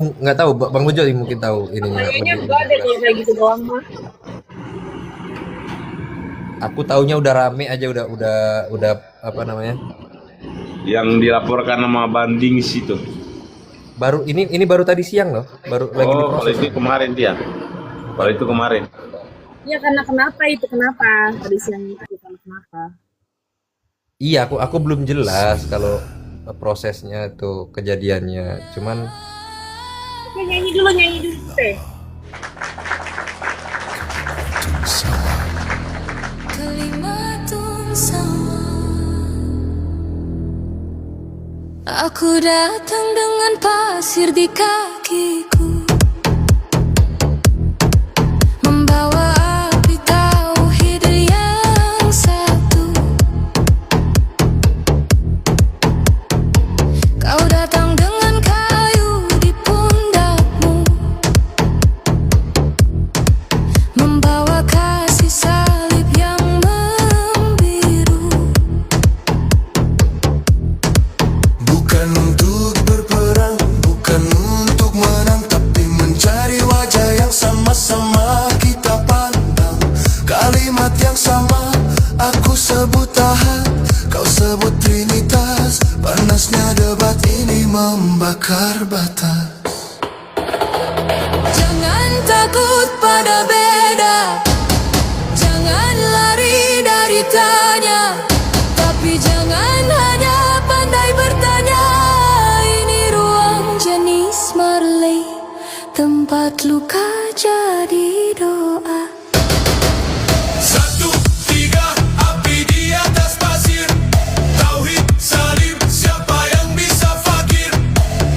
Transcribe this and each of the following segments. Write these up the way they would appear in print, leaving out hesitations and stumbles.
nggak tahu, Bang Bejo mungkin tahu ininya Kayaknya lebih enggak lebih deh jelas. kalau kayak gitu doang mah. Aku taunya udah rame aja, udah apa namanya? Yang dilaporkan sama banding situ. Baru ini baru tadi siang loh, baru lagi Oh, kalau diproses itu ini. kemarin dia. Kalau itu kemarin. Ya karena kenapa itu kenapa? Tadi siang itu karena kenapa? Iya, aku belum jelas kalau prosesnya tuh kejadiannya. Cuman Oke, nyanyi dulu teh. Kalimatun sama. Aku datang dengan pasir di kakiku, membawa api tauhid yang satu. Kau datang dengan kayu di pundakmu, membawa kasih salib yang membiru. Bukan untuk berperang, bukan untuk menang, tapi mencari wajah yang sama-sama kita pandang. Kalimat yang sama, aku sebut Ahad, kau sebut Trinitas. Panasnya debat ini membakar batas. Jangan takut pada beda, jangan lari dari tanya, tapi jangan hanya pandai bertanya. Ini ruang jenis Marley, tempat luka jadi doa. Satu, tiga, api di atas pasir. Tauhid, salib, siapa yang bisa fakir?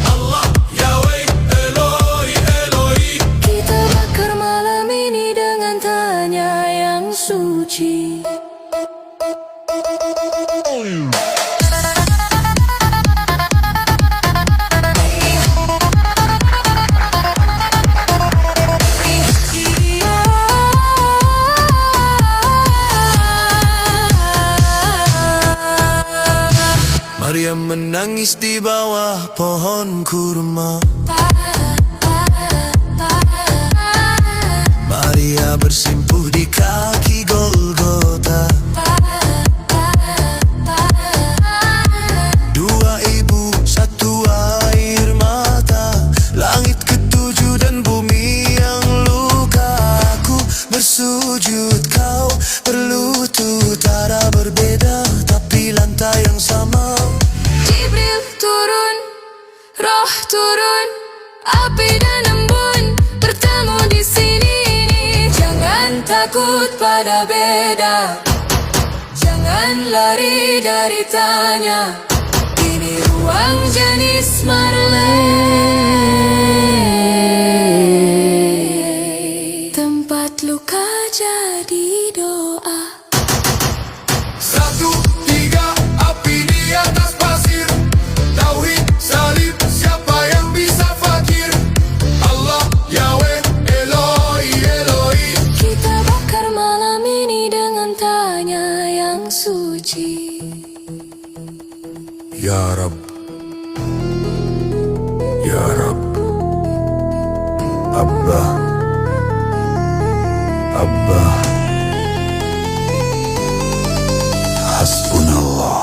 Allah, Yahweh, Eloi, Eloi. Kita bakar malam ini dengan tanya yang suci. Maria menangis di bawah pohon kurma. Maria bersimpuh di kaki Golgota. Dua ibu, satu air mata. Langit ketujuh dan bumi yang luka. Aku bersujud, kau berlutut. Arah berbeda tapi lantai yang sama. Jibril turun, roh turun, api dan embun bertemu di sini. Jangan takut pada beda, jangan lari dari tanya. Ini ruang jenis Marley, tempat luka jadi doa. Satu, tiga, api di atas pasir. Tauhid, salib, siapa yang bisa fakir? Allah, Yahweh, Eloi, Eloi. Kita bakar malam ini dengan tanya yang suci. Ya Rab, Ya Rab, Abba, Abba, Hasbunallah.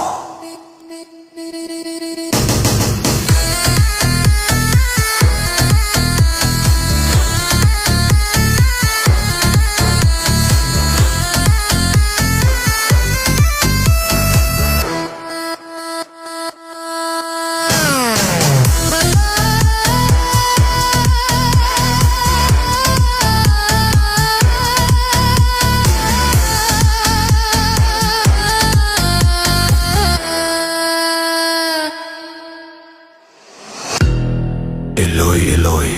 Eloi, Eloi,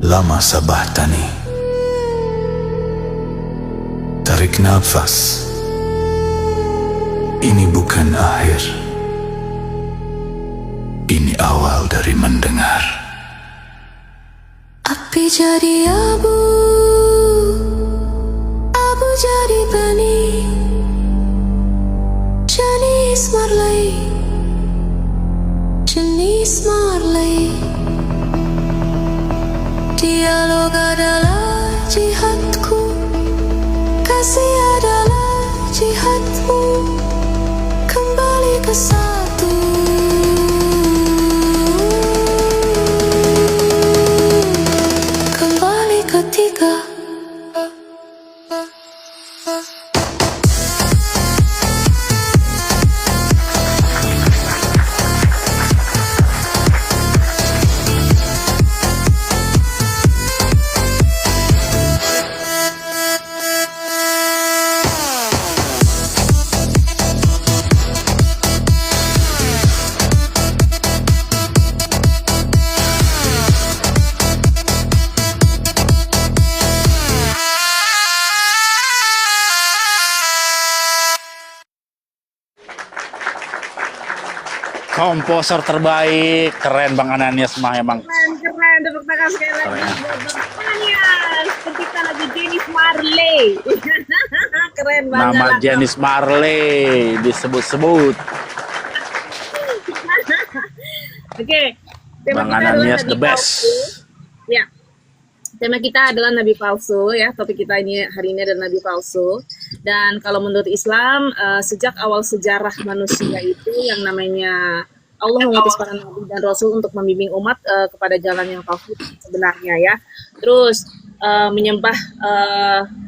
lama sabahtani. Tarik nafas. Ini bukan akhir. Ini awal dari mendengar. Api jadi abu, abu jadi benih. Jenis Marley, jenis Marley. Dialog adalah jihadku, kasih adalah jihadmu. Kembali ke satu, kembali ke tiga. Komposer terbaik, keren Bang Ananias mah emang. Keren, tepuk tangan sekali lagi buat Bang Ananias, pencipta lagu Jenis Marley. Keren banget. Nama Jenis Marley disebut-sebut. Oke, tema Bang kita adalah Ananias Nabi the best. Palsu. Ya, tema kita adalah Nabi Palsu ya. Topik kita ini hari ini adalah Nabi Palsu. Dan kalau menurut Islam, sejak awal sejarah manusia itu yang namanya Allah mengutus para nabi dan rasul untuk membimbing umat kepada jalan yang palsu sebenarnya ya. Terus menyembah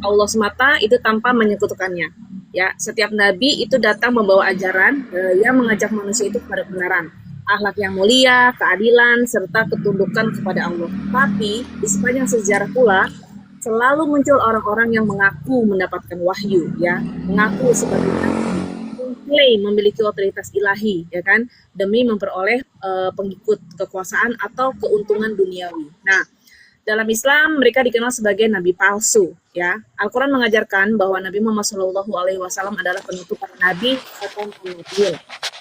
Allah semata itu tanpa menyekutukannya. Ya, setiap nabi itu datang membawa ajaran yang mengajak manusia itu kepada kebenaran, akhlak yang mulia, keadilan, serta ketundukan kepada Allah. Tapi di sepanjang sejarah pula selalu muncul orang-orang yang mengaku mendapatkan wahyu, ya, mengaku sebagai mengklaim memiliki otoritas ilahi, ya kan, demi memperoleh pengikut kekuasaan atau keuntungan duniawi. Nah, dalam Islam mereka dikenal sebagai nabi palsu, ya. Al-Quran mengajarkan bahwa Nabi Muhammad SAW adalah penutup para nabi atau pengutil.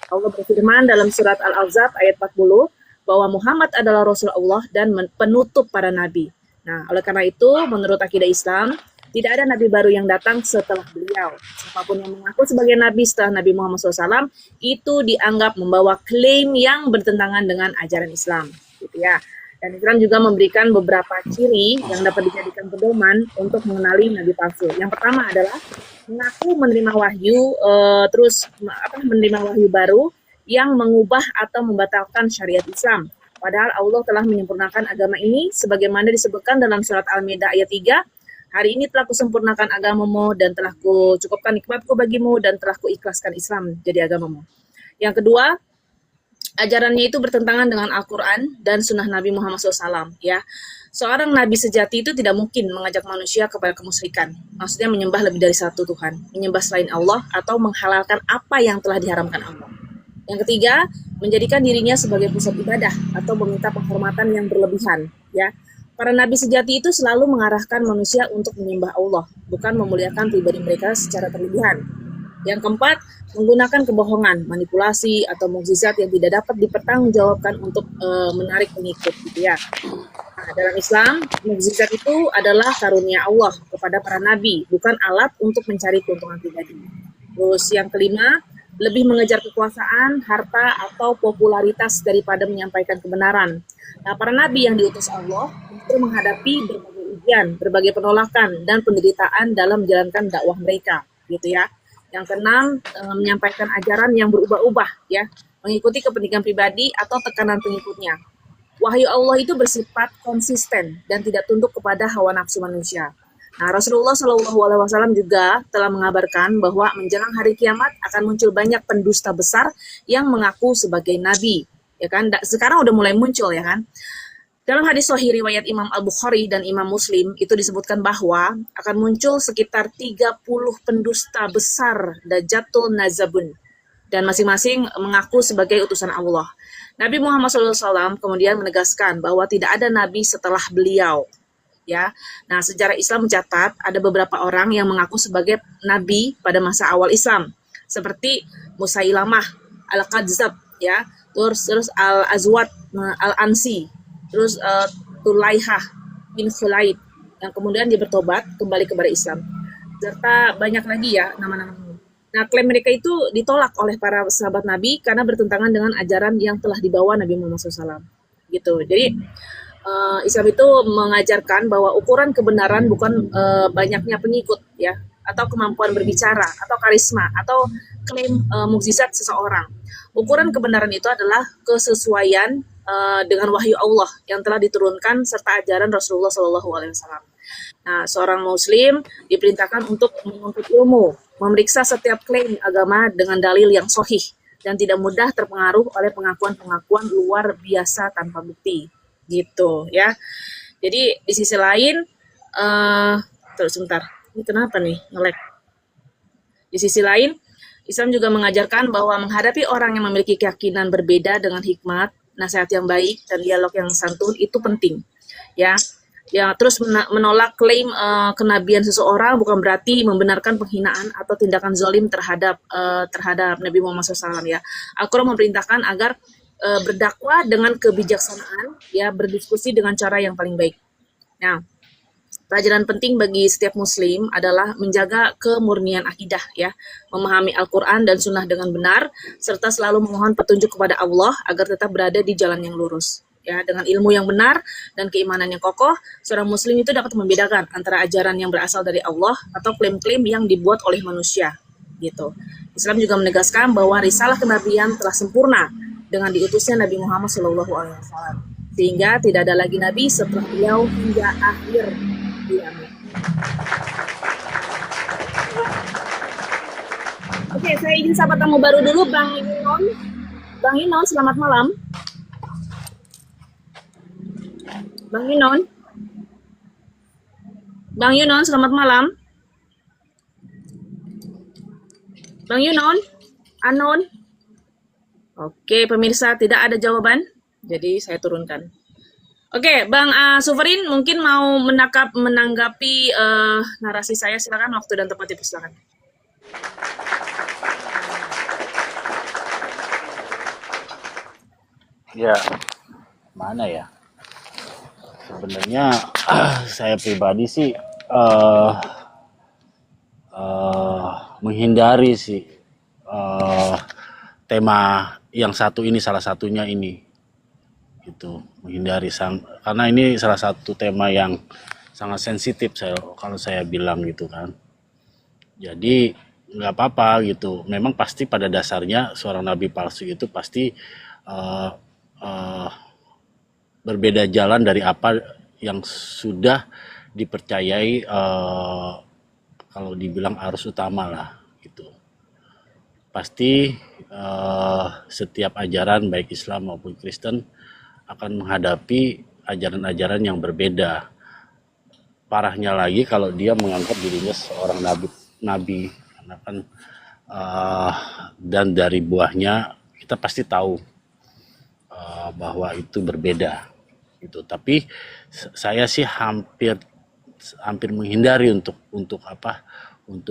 Allah berfirman dalam surat Al-Ahzab ayat 40 bahwa Muhammad adalah Rasul Allah dan penutup para nabi. Nah, oleh karena itu, menurut akidah Islam, tidak ada nabi baru yang datang setelah beliau. Siapapun yang mengaku sebagai nabi setelah Nabi Muhammad SAW, itu dianggap membawa klaim yang bertentangan dengan ajaran Islam. Gitu ya. Dan Islam juga memberikan beberapa ciri yang dapat dijadikan pedoman untuk mengenali nabi palsu. Yang pertama adalah mengaku menerima wahyu, menerima wahyu baru yang mengubah atau membatalkan syariat Islam. Padahal Allah telah menyempurnakan agama ini sebagaimana disebutkan dalam surat Al-Maidah ayat 3. Hari ini telah kusempurnakan agamamu dan telah kucukupkan nikmatku bagimu dan telah kuikhlaskan Islam jadi agamamu. Yang kedua, ajarannya itu bertentangan dengan Al-Quran dan sunnah Nabi Muhammad SAW. Ya. Seorang nabi sejati itu tidak mungkin mengajak manusia kepada kemusyrikan. Maksudnya menyembah lebih dari satu Tuhan, menyembah selain Allah atau menghalalkan apa yang telah diharamkan Allah. Yang ketiga, menjadikan dirinya sebagai pusat ibadah atau meminta penghormatan yang berlebihan. Ya, para nabi sejati itu selalu mengarahkan manusia untuk menyembah Allah, bukan memuliakan pribadi mereka secara berlebihan. Yang keempat, menggunakan kebohongan, manipulasi atau mukjizat yang tidak dapat dipertanggungjawabkan untuk menarik pengikut, gitu ya. Nah, dalam Islam, mukjizat itu adalah karunia Allah kepada para nabi, bukan alat untuk mencari keuntungan pribadi. Terus yang kelima, lebih mengejar kekuasaan, harta, atau popularitas daripada menyampaikan kebenaran. Nah, para nabi yang diutus Allah itu menghadapi berbagai ujian, berbagai penolakan, dan penderitaan dalam menjalankan dakwah mereka, gitu ya. Yang keenam, menyampaikan ajaran yang berubah-ubah, ya, mengikuti kepentingan pribadi atau tekanan pengikutnya. Wahyu Allah itu bersifat konsisten dan tidak tunduk kepada hawa nafsu manusia. Nah, Rasulullah SAW juga telah mengabarkan bahwa menjelang hari kiamat akan muncul banyak pendusta besar yang mengaku sebagai nabi, ya kan? Sekarang udah mulai muncul, ya kan? Dalam hadis sahih riwayat Imam Al-Bukhari dan Imam Muslim itu disebutkan bahwa akan muncul sekitar 30 pendusta besar Dajjatul Nazabun dan masing-masing mengaku sebagai utusan Allah. Nabi Muhammad SAW kemudian menegaskan bahwa tidak ada nabi setelah beliau. Ya, nah sejarah Islam mencatat ada beberapa orang yang mengaku sebagai nabi pada masa awal Islam, seperti Musailamah Al-Kadzab, ya, terus Al-Azwad Al-Ansi, terus Tulaihah bin Khulaid yang kemudian dia bertobat kembali kepada Islam, serta banyak lagi ya nama-nama. Nah, klaim mereka itu ditolak oleh para sahabat Nabi karena bertentangan dengan ajaran yang telah dibawa Nabi Muhammad SAW. gitu. Jadi Islam itu mengajarkan bahwa ukuran kebenaran bukan banyaknya pengikut ya, atau kemampuan berbicara, atau karisma, atau klaim mukjizat seseorang. Ukuran kebenaran itu adalah kesesuaian dengan wahyu Allah yang telah diturunkan serta ajaran Rasulullah SAW. Nah, seorang Muslim diperintahkan untuk menuntut ilmu, memeriksa setiap klaim agama dengan dalil yang sahih, dan tidak mudah terpengaruh oleh pengakuan-pengakuan luar biasa tanpa bukti, gitu ya. Jadi di sisi lain, terus sebentar, ini kenapa nih nge-lag? Di sisi lain, Islam juga mengajarkan bahwa menghadapi orang yang memiliki keyakinan berbeda dengan hikmat, nasihat yang baik, dan dialog yang santun itu penting, ya. Ya, terus menolak klaim kenabian seseorang bukan berarti membenarkan penghinaan atau tindakan zalim terhadap Nabi Muhammad SAW ya. Al-Quran memerintahkan agar berdakwah dengan kebijaksanaan, ya, berdiskusi dengan cara yang paling baik. Nah, pelajaran penting bagi setiap Muslim adalah menjaga kemurnian akidah, ya, memahami Al-Quran dan Sunnah dengan benar, serta selalu memohon petunjuk kepada Allah agar tetap berada di jalan yang lurus. Ya, dengan ilmu yang benar dan keimanan yang kokoh, seorang Muslim itu dapat membedakan antara ajaran yang berasal dari Allah atau klaim-klaim yang dibuat oleh manusia. Gitu. Islam juga menegaskan bahwa risalah kenabian telah sempurna dengan diutusnya Nabi Muhammad SAW, sehingga tidak ada lagi nabi setelah beliau hingga akhir zaman. Oke, saya izin sahabat tamu baru dulu, Bang Yunon. Bang Yunon, selamat malam. Bang Yunon. Bang Yunon, selamat malam. Bang Yunon, Anon. Oke, pemirsa, tidak ada jawaban. Jadi saya turunkan. Oke, Bang Suverin mungkin mau menanggapi narasi saya. Silakan, waktu dan tempat dipersilakan. Ya, mana ya? Sebenarnya saya pribadi sih menghindari sih tema yang satu ini, salah satunya ini gitu, menghindari karena ini salah satu tema yang sangat sensitif kalau saya bilang gitu kan. Jadi nggak apa-apa gitu, memang pasti pada dasarnya seorang nabi palsu itu pasti berbeda jalan dari apa yang sudah dipercayai, kalau dibilang arus utama lah gitu. Pasti setiap ajaran baik Islam maupun Kristen akan menghadapi ajaran-ajaran yang berbeda. Parahnya lagi kalau dia menganggap dirinya seorang nabi karena kan dan dari buahnya kita pasti tahu bahwa itu berbeda gitu. Tapi saya sih hampir menghindari untuk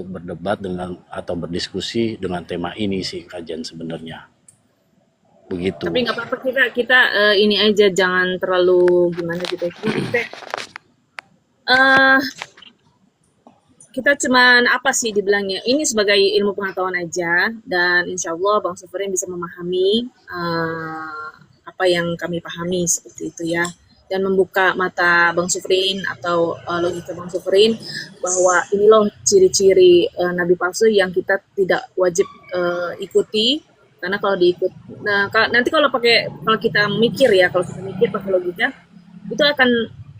berdebat dengan atau berdiskusi dengan tema ini sih, kajian sebenarnya begitu. Tapi nggak apa-apa, kita ini aja, jangan terlalu gimana gitu. Kita cuman apa sih dibilangnya, ini sebagai ilmu pengetahuan aja, dan insya Allah Bang Suverin bisa memahami apa yang kami pahami seperti itu ya, dan membuka mata Bang Suverin atau logika Bang Suverin bahwa ini loh ciri-ciri nabi palsu yang kita tidak wajib ikuti, karena kalau nanti kalau kita mikir pakai logika, itu akan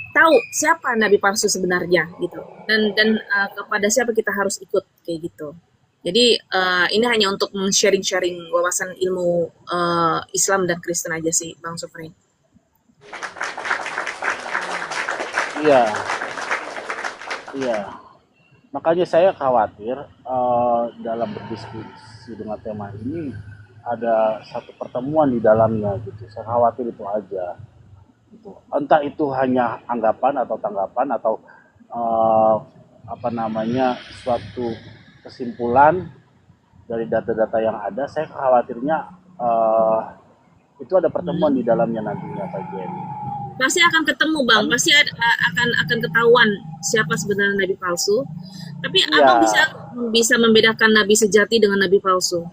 tahu siapa nabi palsu sebenarnya gitu, dan kepada siapa kita harus ikut kayak gitu. Jadi ini hanya untuk sharing wawasan ilmu Islam dan Kristen aja sih, Bang Suverin. Iya. Makanya saya khawatir dalam berdiskusi dengan tema ini ada satu pertemuan di dalamnya gitu. Saya khawatir itu aja. Gitu. Entah itu hanya anggapan atau tanggapan atau suatu kesimpulan dari data-data yang ada. Saya khawatirnya itu ada pertemuan di dalamnya nantinya, Pak Jenny. Pasti akan ketemu, Bang. Pasti akan ketahuan siapa sebenarnya nabi palsu. Tapi Abang bisa membedakan nabi sejati dengan nabi palsu?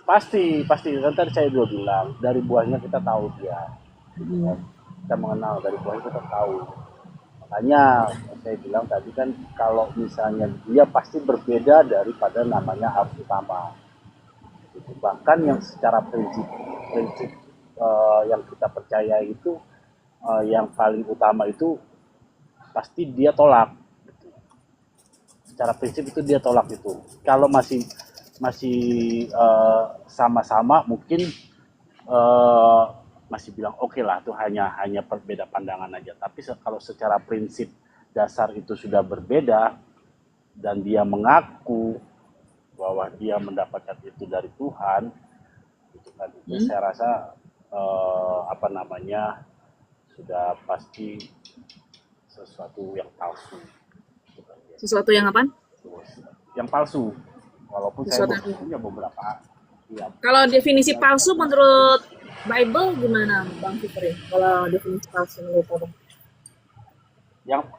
Pasti. Kan tadi saya juga bilang, dari buahnya kita tahu dia. kita mengenal dari Tuhan kita tahu. Makanya saya bilang tadi kan kalau misalnya dia pasti berbeda daripada namanya harus utama. Gitu. Bahkan yang secara prinsip yang kita percaya itu yang paling utama itu pasti dia tolak. Gitu. Secara prinsip itu dia tolak itu. Kalau masih sama-sama mungkin masih bilang oke lah itu hanya berbeda pandangan aja. Tapi kalau secara prinsip dasar itu sudah berbeda dan dia mengaku bahwa dia mendapatkan itu dari Tuhan, itu kan itu saya rasa sudah pasti sesuatu yang palsu. Sesuatu yang apa? Yang palsu. Walaupun Sesuatu saya punya beberapa. Ya. Kalau definisi palsu menurut Bible gimana, Bang Fikri? Kalau definisi palsu menurut Abang?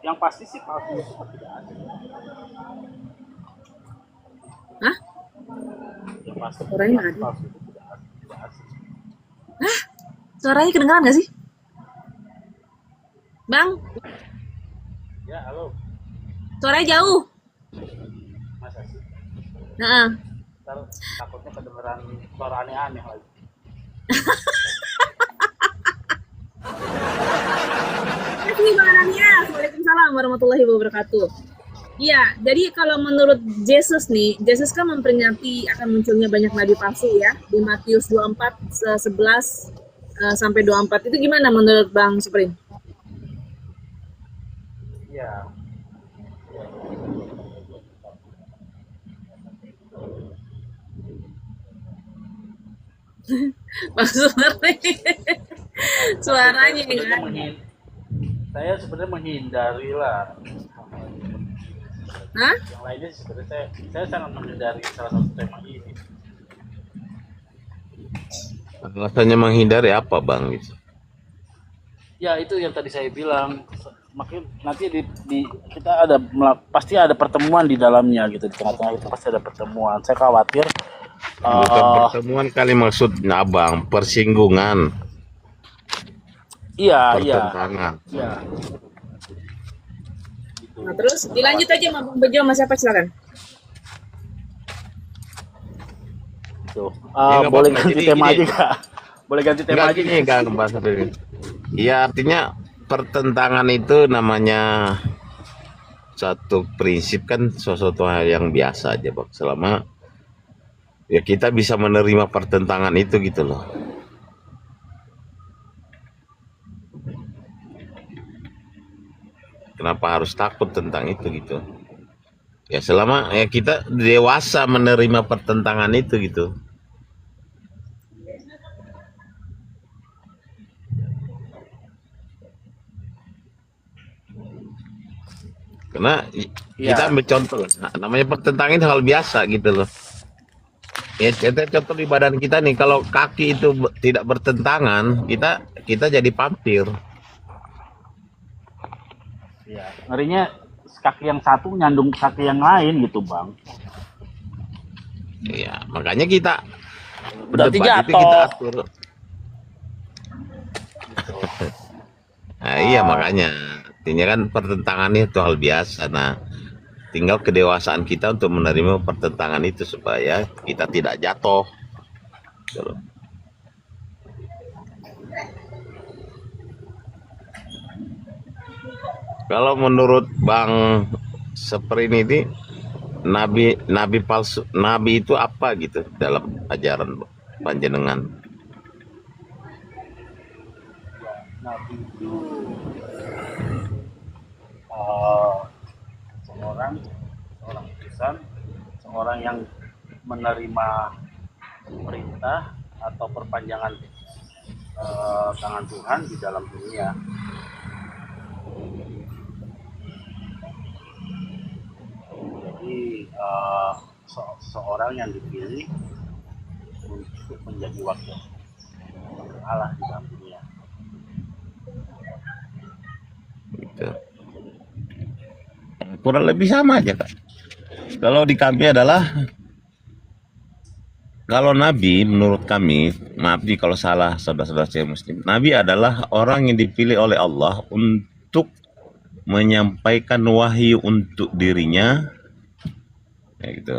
Yang pasti sih palsu itu tidak ada. Hah? Yang pasti Suaranya nggak ada. palsu itu tidak ada. Hah? Suaranya kedengeran nggak sih? Bang, Ya, halo. suaranya jauh. Masa sih? Nah, Ntar takutnya kedengeran suara aneh-aneh lagi. kasih Bang Ananias. Waalaikumsalam warahmatullahi wabarakatuh. Iya, jadi kalau menurut Yesus nih, Yesus kan memperingati akan munculnya banyak nabi palsu ya, di Matius 24, 11 sampai 24. Itu gimana menurut Bang Suprin? Iya. Bang Suprin, suaranya kan. Saya sebenarnya menghindari lah. Hah? Yang lainnya sebenarnya saya sangat menghindari salah satu tema ini. Alasannya menghindari apa bang? Gitu. Ya itu yang tadi saya bilang. Makin nanti kita pasti ada pertemuan di dalamnya gitu, di tengah-tengah itu pasti ada pertemuan. Saya khawatir Bukan pertemuan kali maksudnya abang, persinggungan, iya pertentangan. Nah, terus dilanjut aja sama Bang Bejo, Mas siapa silakan. Gitu. Ya, nggak Boleh apa-apa. ganti Jadi tema gini. aja kak? Boleh ganti tema Enggak aja gini kan bahasa ini. Iya artinya pertentangan itu namanya satu prinsip kan sesuatu hal yang biasa aja bang. Selama ya kita bisa menerima pertentangan itu gitu loh. Kenapa harus takut tentang itu gitu? Ya selama ya kita dewasa menerima pertentangan itu gitu. Karena kita ambil contoh lah, namanya pertentangan itu hal biasa gitu loh. Ya kita contoh di badan kita nih, kalau kaki itu tidak bertentangan, kita jadi vampir. Ya, ngerinya kaki yang satu nyandung kaki yang lain gitu bang. Iya, makanya kita Berarti berdebat itu jatuh. kita atur. Nah, iya makanya artinya kan pertentangan itu hal biasa. Nah, tinggal kedewasaan kita untuk menerima pertentangan itu supaya kita tidak jatuh. Gitu loh. Kalau menurut Bang Seprin ini nabi palsu, nabi itu apa gitu dalam ajaran panjenengan? Nabi itu seorang utusan, seorang yang menerima perintah atau perpanjangan tangan Tuhan di dalam dunia. Jadi seorang yang dipilih untuk menjadi wakil Allah di dalam dunia. Gitu. Kurang lebih sama aja kak. Kalau di kami adalah Kalau Nabi menurut kami, maaf nih kalau salah saudara-saudara saya Muslim, Nabi adalah orang yang dipilih oleh Allah untuk menyampaikan wahyu untuk dirinya, kayak gitu.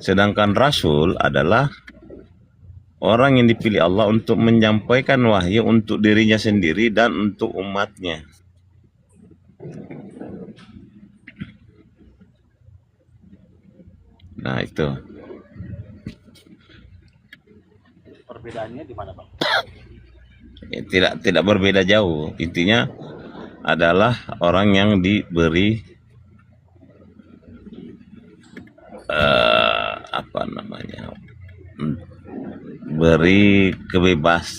Sedangkan Rasul adalah orang yang dipilih Allah untuk menyampaikan wahyu untuk dirinya sendiri dan untuk umatnya. Nah itu. Perbedaannya di mana, Bang? Tidak berbeda jauh. Intinya adalah orang yang diberi apa namanya, beri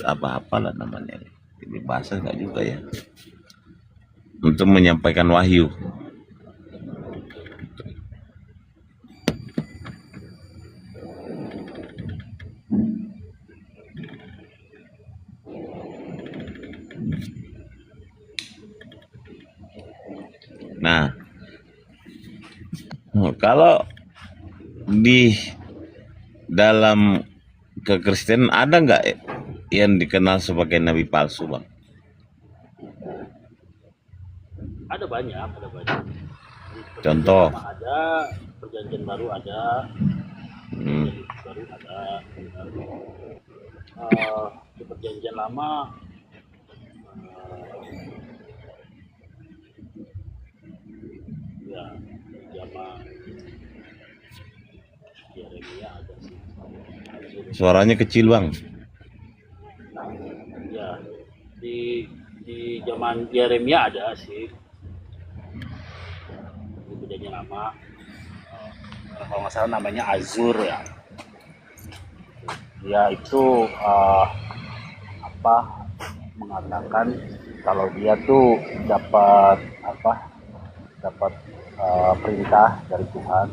apalah namanya, kebebasan nggak juga ya, untuk menyampaikan wahyu. Nah, kalau di dalam kekristenan ada nggak yang dikenal sebagai nabi palsu, Bang? Ada banyak. Di Contoh. Perjanjian Lama ada, Perjanjian Baru ada, Hmm. Baru ada. Di Perjanjian Lama ya zaman Yeremia ada sih. Suaranya kecil, Bang. Ya di zaman Yeremia ada sih, di Perjanjian Lama. Kalau nggak salah namanya Azur ya. Dia itu mengatakan kalau dia tuh dapat perintah dari Tuhan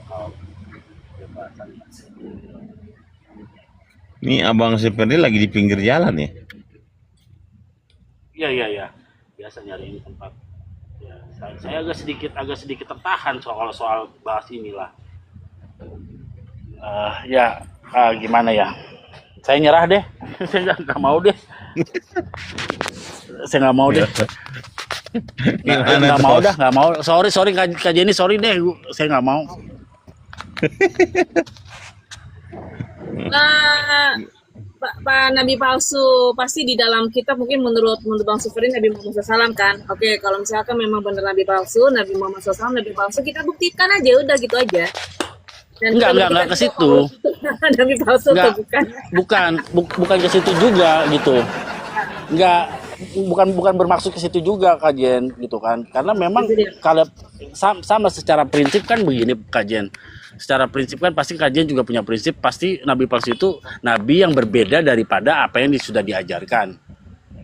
soal kebebasan. Ini Abang Seperti lagi di pinggir jalan ya? Iya. Biasa nyariin tempat. Ya, saya agak sedikit tertahan soal bahas inilah. Gimana ya? Saya nyerah deh. Saya nggak mau deh. Saya nggak mau deh. Nggak mau dah, nggak mau. Sorry Kak Jenny, sorry deh. Saya nggak mau. Pak Nabi palsu pasti di dalam kitab mungkin menurut Bang Suferin Nabi Muhammad SAW kan. Oke, kalau misalkan memang benar Nabi palsu, Nabi Muhammad SAW Nabi palsu, kita buktikan aja, udah gitu aja. Dan Enggak ke situ. Nabi palsu atau bukan? Bukan ke situ juga gitu. Enggak, bukan bermaksud ke situ juga kajian gitu kan. Karena memang kalau sama secara prinsip kan begini kajian. Secara prinsip kan pasti kajian juga punya prinsip, pasti nabi palsu itu nabi yang berbeda daripada apa yang sudah diajarkan.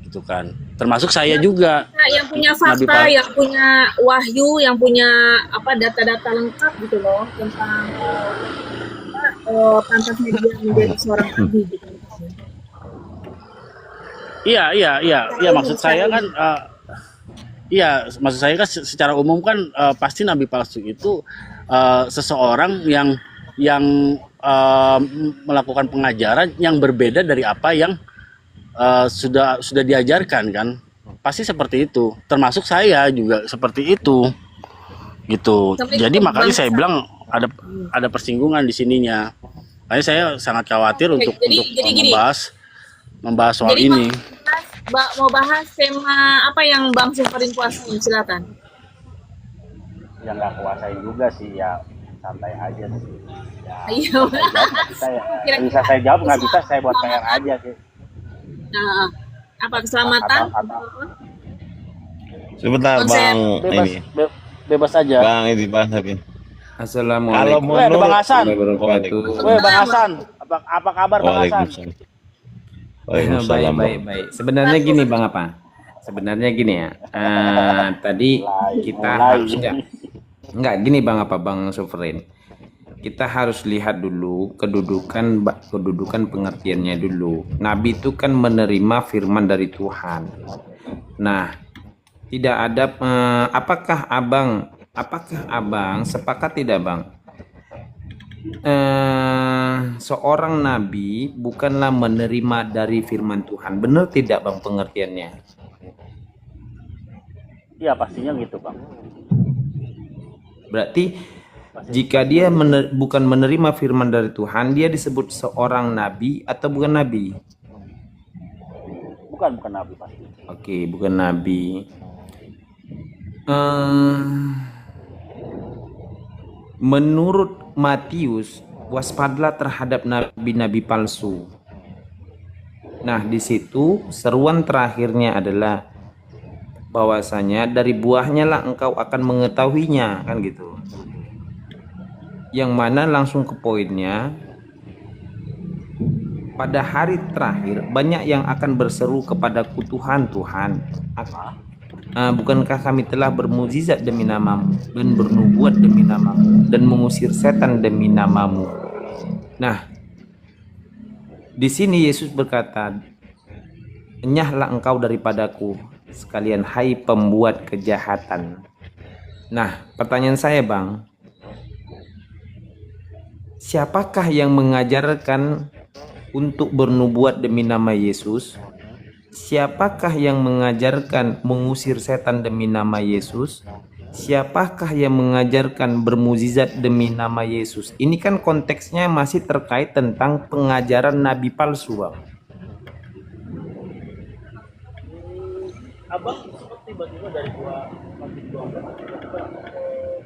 Gitu kan. Termasuk saya juga. Nah, yang punya fakta, yang punya wahyu, yang punya data-data lengkap gitu loh tentang pantasnya dia menjadi seorang nabi gitu. Iya, maksud saya kan secara umum kan pasti nabi palsu itu seseorang yang melakukan pengajaran yang berbeda dari apa yang sudah diajarkan kan. Pasti seperti itu. Termasuk saya juga seperti itu. Gitu. Jadi makanya saya bilang ada persinggungan di sininya. Makanya saya sangat khawatir untuk membahas soal jadi, ini. Mau bahas tema apa yang Bang Suferin kuasain, silakan. Yang nggak kuasain juga sih, ya santai aja sih. Iya. Bisa saya jawab, nggak bisa saya buat PR aja sih. Nah, apa keselamatan? Sebentar Bang, ini Bebas aja. Bang ini Bang Habib. Assalamualaikum. Ada Bang Hasan. Wabarakatuh. Bang Hasan. Apa kabar Bang Hasan? Waalaikumsalam. Baik. Sebenarnya gini Bang Sebenarnya gini ya. Tadi kita harus enggak gini Bang Suferin. Kita harus lihat dulu kedudukan pengertiannya dulu. Nabi itu kan menerima firman dari Tuhan. Nah, Tidak ada apakah abang sepakat tidak bang? Seorang nabi bukanlah menerima dari firman Tuhan. Benar tidak bang pengertiannya? Iya pastinya gitu bang. Berarti jika dia bukan menerima firman dari Tuhan, dia disebut seorang nabi atau bukan nabi? Bukan nabi pasti. Oke, bukan nabi. Menurut Matius, waspadalah terhadap nabi-nabi palsu. Nah, di situ seruan terakhirnya adalah bahwasanya dari buahnya lah engkau akan mengetahuinya, kan gitu. Yang mana langsung ke poinnya, pada hari terakhir banyak yang akan berseru kepadaku, Tuhan, Tuhan, bukankah kami telah bermukjizat demi namamu dan bernubuat demi namamu dan mengusir setan demi namamu. Nah, di sini Yesus berkata, enyahlah engkau daripadaku sekalian hai pembuat kejahatan. Nah, pertanyaan saya bang, siapakah yang mengajarkan untuk bernubuat demi nama Yesus? Siapakah yang mengajarkan mengusir setan demi nama Yesus? Siapakah yang mengajarkan bermukjizat demi nama Yesus? Ini kan konteksnya masih terkait tentang pengajaran nabi palsu, bang. Abang sempat tiba-tiba dari dua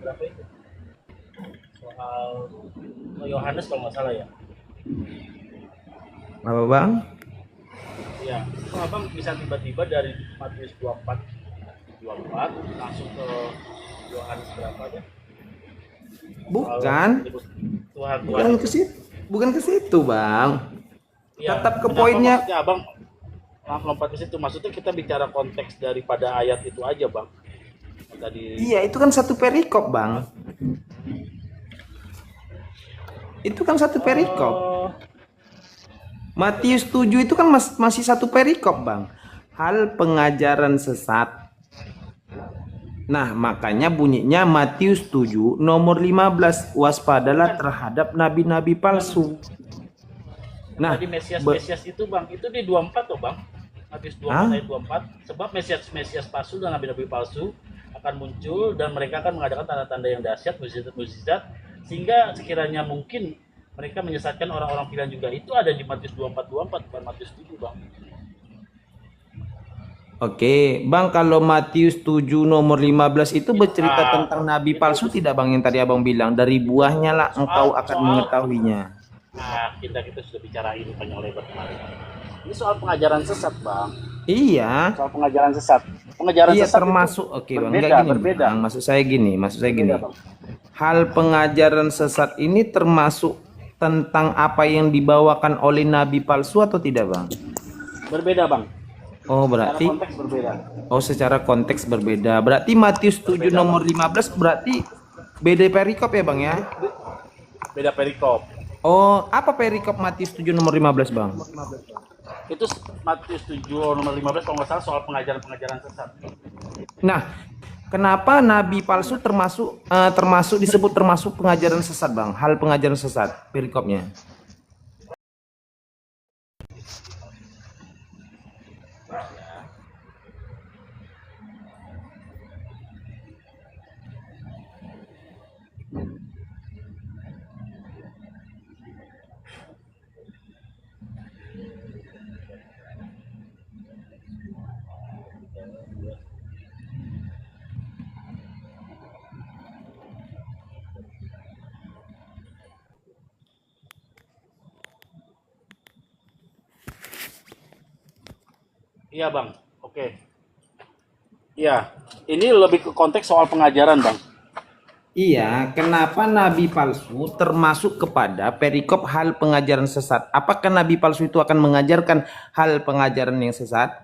berapa itu? Soal Yohanes kalau nggak salah ya. Apa bang? Ya, kok abang bisa tiba-tiba dari Matius 24 langsung ke Yohanes berapa ya? Bukan. Tuhan. Bukan ke situ, bang. Ya, Tetap ke kenapa poinnya. maksudnya abang lompat ke situ? Maksudnya kita bicara konteks daripada ayat itu aja, bang. Tadi. Iya, itu kan satu perikop, bang. Itu kan satu perikop. Matius 7 itu kan masih satu perikop, bang. Hal pengajaran sesat. Nah, makanya bunyinya Matius 7 nomor 15, waspadalah terhadap nabi-nabi palsu. Nah, tadi Mesias itu bang, itu di 24 tuh bang. Matius 24 ayat 24. Sebab Mesias palsu dan nabi-nabi palsu akan muncul dan mereka akan mengadakan tanda-tanda yang dahsyat, mukjizat-mukjizat, sehingga sekiranya mungkin mereka menyesatkan orang-orang pilihan juga. Itu ada di Matius 24 bukan Matius 7 bang. Oke, bang, kalau Matius 7 nomor 15 itu bercerita tentang nabi palsu tidak bang, yang tadi abang bilang dari buahnya lah engkau akan mengetahuinya. Nah, kita sudah bicara ini panjang lebar kemarin. Ini soal pengajaran sesat bang. Iya. Soal pengajaran sesat. Pengajaran iya, sesat termasuk itu oke bang, enggak gini berbeda. Bang, maksud saya gini. Hal pengajaran sesat ini termasuk tentang apa yang dibawakan oleh nabi palsu atau tidak bang? Berbeda bang. Oh, berarti Secara konteks berbeda. Oh, secara konteks berbeda. Berarti Matius 7 nomor 15 berarti beda perikop ya bang ya? Beda perikop. Oh, apa perikop Matius 7 nomor 15 bang? Itu Matius 7 nomor 15 kalau nggak salah soal pengajaran sesat. Nah, kenapa nabi palsu termasuk disebut termasuk pengajaran sesat bang? Hal pengajaran sesat perikopnya. Iya bang, oke. Iya, ini lebih ke konteks soal pengajaran bang. Iya, kenapa nabi palsu termasuk kepada perikop hal pengajaran sesat? Apakah nabi palsu itu akan mengajarkan hal pengajaran yang sesat?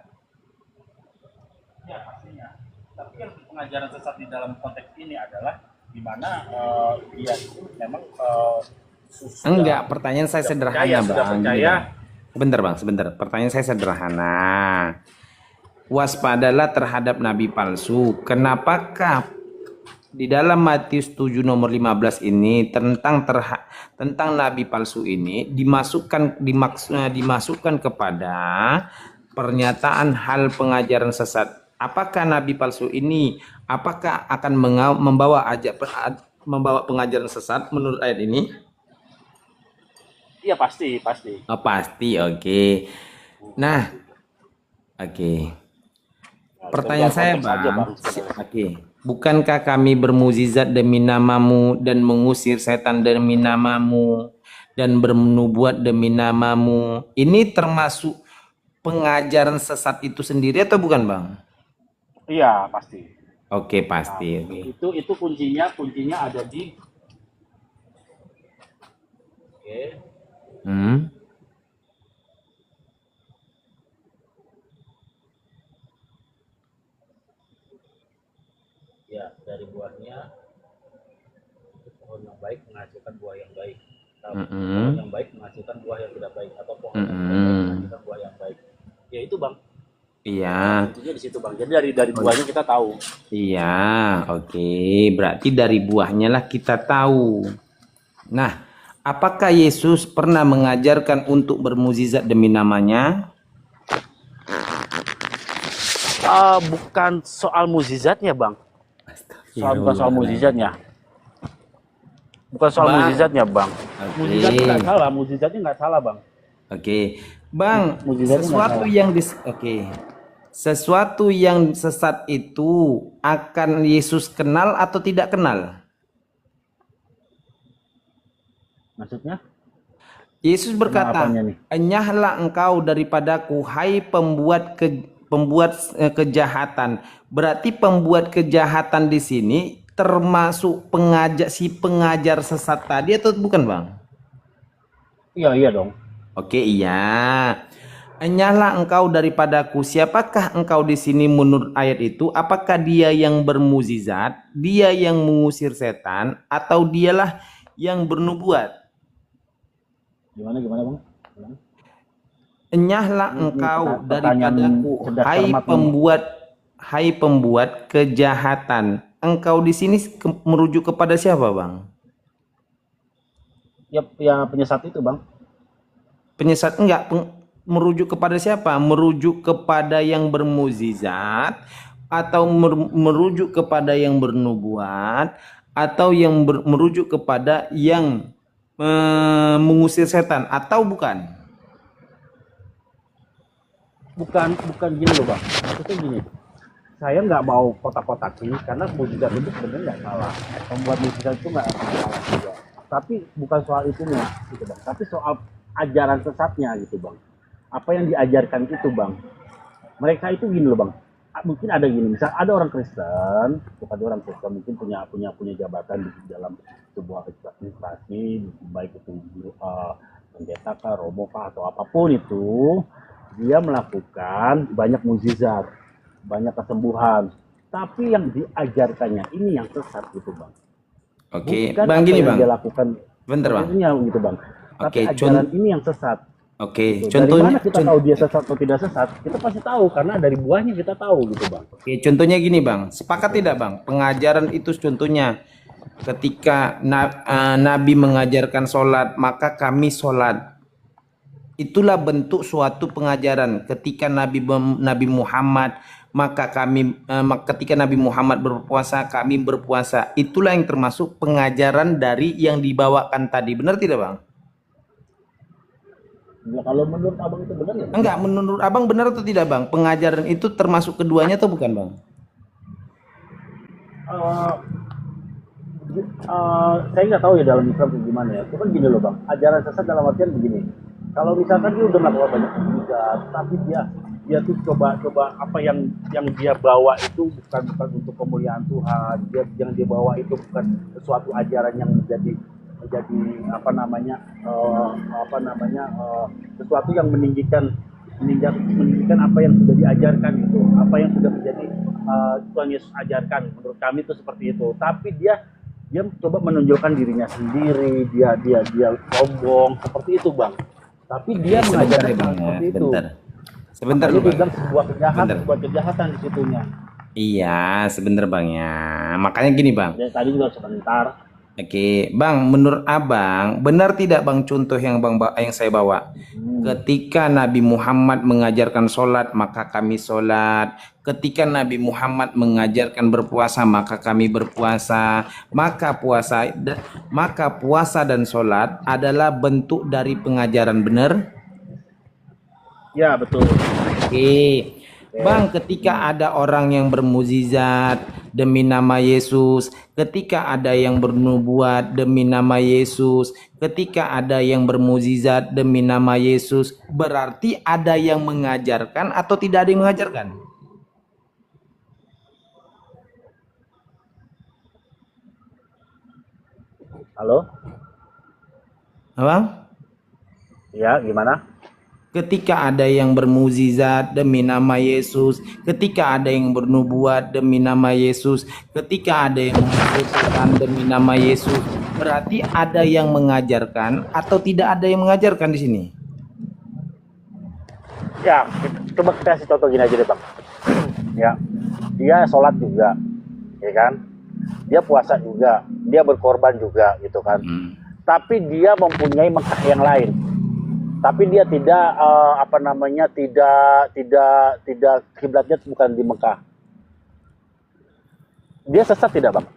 Ya pastinya. Tapi yang pengajaran sesat di dalam konteks ini adalah di mana dia itu memang Enggak, pertanyaan saya sederhana bang. sudah percaya. Sebentar bang, sebentar. Pertanyaan saya sederhana. waspadalah terhadap nabi palsu. Kenapakah di dalam Matius 7 nomor 15 ini tentang nabi palsu ini dimasukkan kepada pernyataan hal pengajaran sesat. Apakah nabi palsu ini akan membawa pengajaran sesat menurut ayat ini? Iya pasti. Oh, pasti, oke. Nah, oke. Pertanyaan saya, Bang. Oke. Bukankah kami bermukjizat demi namamu dan mengusir setan demi namamu dan bernubuat demi namamu? Ini termasuk pengajaran sesat itu sendiri atau bukan, Bang? Iya pasti. Oke, pasti. Oke. Itu kuncinya ada di oke. Ya, dari buahnya pohon yang baik menghasilkan buah yang baik. Pohon yang baik menghasilkan buah yang tidak baik, atau pohon yang tidak baik menghasilkan buah yang baik. Ya itu, Bang. Iya. Intinya di situ, Bang. Jadi dari buahnya kita tahu. Iya, oke. Berarti dari buahnya lah kita tahu. Nah, apakah Yesus pernah mengajarkan untuk bermukjizat demi namanya? Bukan soal mukjizatnya, Bang. Bukan soal mukjizatnya. Bukan soal mukjizatnya, Bang. Mukjizatnya nggak salah, nggak salah, Bang. Oke, Bang. Mukjizatnya Sesuatu yang sesat itu akan Yesus kenal atau tidak kenal? Maksudnya? Yesus berkata, "Enyahlah engkau daripadaku, hai pembuat kejahatan." Berarti pembuat kejahatan di sini termasuk pengajar sesat tadi atau bukan, Bang? Iya dong. Oke, iya. Enyahlah engkau daripadaku. Siapakah engkau di sini menurut ayat itu? Apakah dia yang bermukjizat, dia yang mengusir setan, atau dialah yang bernubuat? Gimana, Bang? Enyahlah engkau daripadaku, hai pembuat kejahatan. Engkau di sini merujuk kepada siapa, Bang? Ya penyesat itu, Bang. Penyesat merujuk kepada siapa? Merujuk kepada yang bermukjizat, atau merujuk kepada yang bernubuat, atau yang merujuk kepada yang mengusir setan, atau bukan? Bukan gini loh, Bang. Maksudnya gini, saya nggak mau kotak-kotakin karena mukjizat itu sebenarnya nggak salah. Pembuat mukjizat itu nggak salah juga. Tapi bukan soal itunya, gitu, Bang. Tapi soal ajaran sesatnya, gitu, Bang. Apa yang diajarkan itu, Bang. Mereka itu gini loh, Bang. Mungkin ada gini, misal ada orang Kristen, mungkin punya jabatan di dalam sebuah instansi, baik itu pendeta kah, romo kah, atau apapun itu, dia melakukan banyak mukjizat, banyak kesembuhan, tapi yang diajarkannya ini yang sesat, gitu, Bang. Oke, bukan Bang, apa gini, yang Bang. dia lakukan, Bentar, Bang. gitu, Bang. Tapi ajaran ini yang sesat. Oke, Gitu. Dari mana kita tahu dia sesat atau tidak sesat? Kita pasti tahu karena dari buahnya kita tahu, gitu, Bang. Oke, contohnya gini, Bang. Sepakat tidak, Bang? Pengajaran itu contohnya ketika Nabi mengajarkan sholat, maka kami sholat. Itulah bentuk suatu pengajaran. Ketika Nabi Muhammad, ketika Nabi Muhammad berpuasa, kami berpuasa. Itulah yang termasuk pengajaran dari yang dibawakan tadi. Benar tidak, Bang? Ya, kalau menurut Abang itu benar ya? Enggak, menurut Abang benar atau tidak, Bang? Pengajaran itu termasuk keduanya atau bukan, Bang? Saya nggak tahu ya dalam Islam gimana ya. Cuman gini loh, Bang. Ajaran sesat dalam artian begini. Kalau misalkan dia udah melakukan banyak mukjizat, tapi dia tuh coba apa yang dia bawa itu bukan untuk kemuliaan Tuhan. Yang dia bawa itu bukan sesuatu ajaran yang menjadi sesuatu yang meninggikan apa yang sudah diajarkan itu, apa yang sudah menjadi Tuhan Yesus ajarkan. Menurut kami itu seperti itu. Tapi dia coba menonjolkan dirinya sendiri, dia sombong seperti itu, Bang. Tapi dia mengajarkan seperti itu. Sebentar Makanya dulu, Bang. dibilang Sebentar. sebuah kejahatan di situnya. Iya, sebentar Bang ya. Makanya gini Bang. Jadi tadi juga sebentar. Oke, Bang, menurut Abang, benar tidak Bang contoh yang yang saya bawa? Ketika Nabi Muhammad mengajarkan sholat, maka kami sholat. Ketika Nabi Muhammad mengajarkan berpuasa, maka kami berpuasa. Maka puasa dan sholat adalah bentuk dari pengajaran, benar? Ya, betul. Oke. Bang, ketika ada orang yang bermukjizat demi nama Yesus, ketika ada yang bernubuat demi nama Yesus, ketika ada yang bermukjizat demi nama Yesus, berarti ada yang mengajarkan atau tidak ada yang mengajarkan? Halo? Bang? Ya, gimana? Ketika ada yang bermukjizat demi nama Yesus, ketika ada yang bernubuat demi nama Yesus, ketika ada yang menghasilkan demi nama Yesus, berarti ada yang mengajarkan atau tidak ada yang mengajarkan di sini? Ya, coba kita kasih contoh gini aja deh, Bang. Ya, dia sholat juga, ya kan? Dia puasa juga, dia berkorban juga, gitu kan? Tapi dia mempunyai Mekah yang lain. Tapi dia tidak tidak kiblatnya bukan di Mekah. Dia sesat tidak, Bang?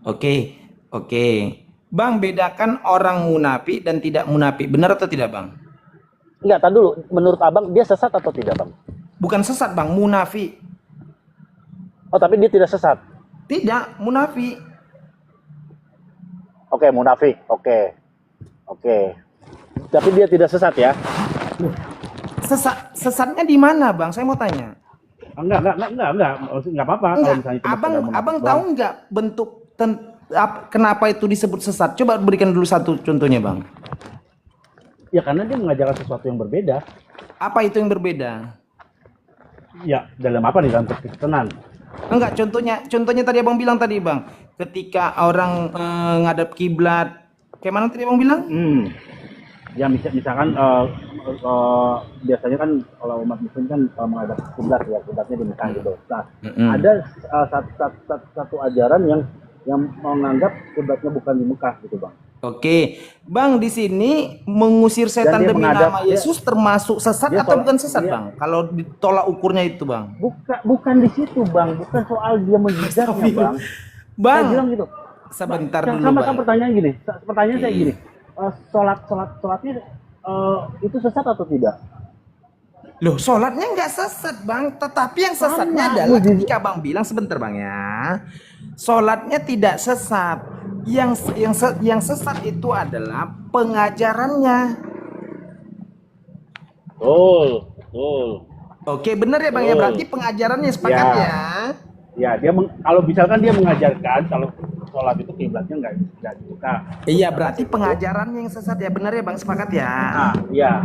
Oke. Bang, bedakan orang munafik dan tidak munafik, benar atau tidak, Bang? Enggak, tahan dulu. Menurut Abang dia sesat atau tidak, Bang? Bukan sesat, Bang, munafik. Oh, tapi dia tidak sesat. Tidak, munafik. Oke, munafik. Oke. Tapi dia tidak sesat ya? Sesatnya di mana, Bang? Saya mau tanya. Enggak apa-apa kalau misalnya cuma sekedar Abang munafik tahu doang. nggak bentuk kenapa itu disebut sesat? Coba berikan dulu satu contohnya, Bang. Ya karena dia mengajarkan sesuatu yang berbeda. Apa itu yang berbeda? Ya, dalam apa nih? Dalam kekristenan. Enggak, contohnya tadi Abang bilang tadi, Bang. Ketika orang ngadap kiblat, kayak mana tadi Abang bilang? Ya misalkan biasanya kan kalau umat muslim kan menghadap kiblat ya, kiblatnya di Mekah gitu. Nah, ada satu ajaran yang menganggap kiblatnya bukan di Mekah gitu, Bang. Oke, Bang, di sini mengusir setan dia demi menghadap- nama Yesus termasuk sesat dia atau sholat- bukan sesat, dia- Bang? Kalau ditolak ukurnya itu, Bang. Bukan di situ, Bang. Bukan soal dia menjidatnya, Bang. Bang, Saya bilang gitu. sebentar dulu, Sama Bang. pertanyaan gini. Pertanyaan saya gini. Sholatnya itu sesat atau tidak? Loh, sholatnya nggak sesat, Bang. Tetapi yang sesatnya adalah ketika Bang bilang, sebentar, Bang ya. Sholatnya tidak sesat. Yang sesat itu adalah pengajarannya. Betul. Oke, benar ya, Bang ya. Berarti pengajarannya sepakat Ya. ya. Ya, kalau misalkan dia mengajarkan kalau sholat itu kiblatnya nggak dibuka. Iya, berarti pengajarannya yang sesat ya. Benar ya, Bang, sepakat ya. Nah, iya.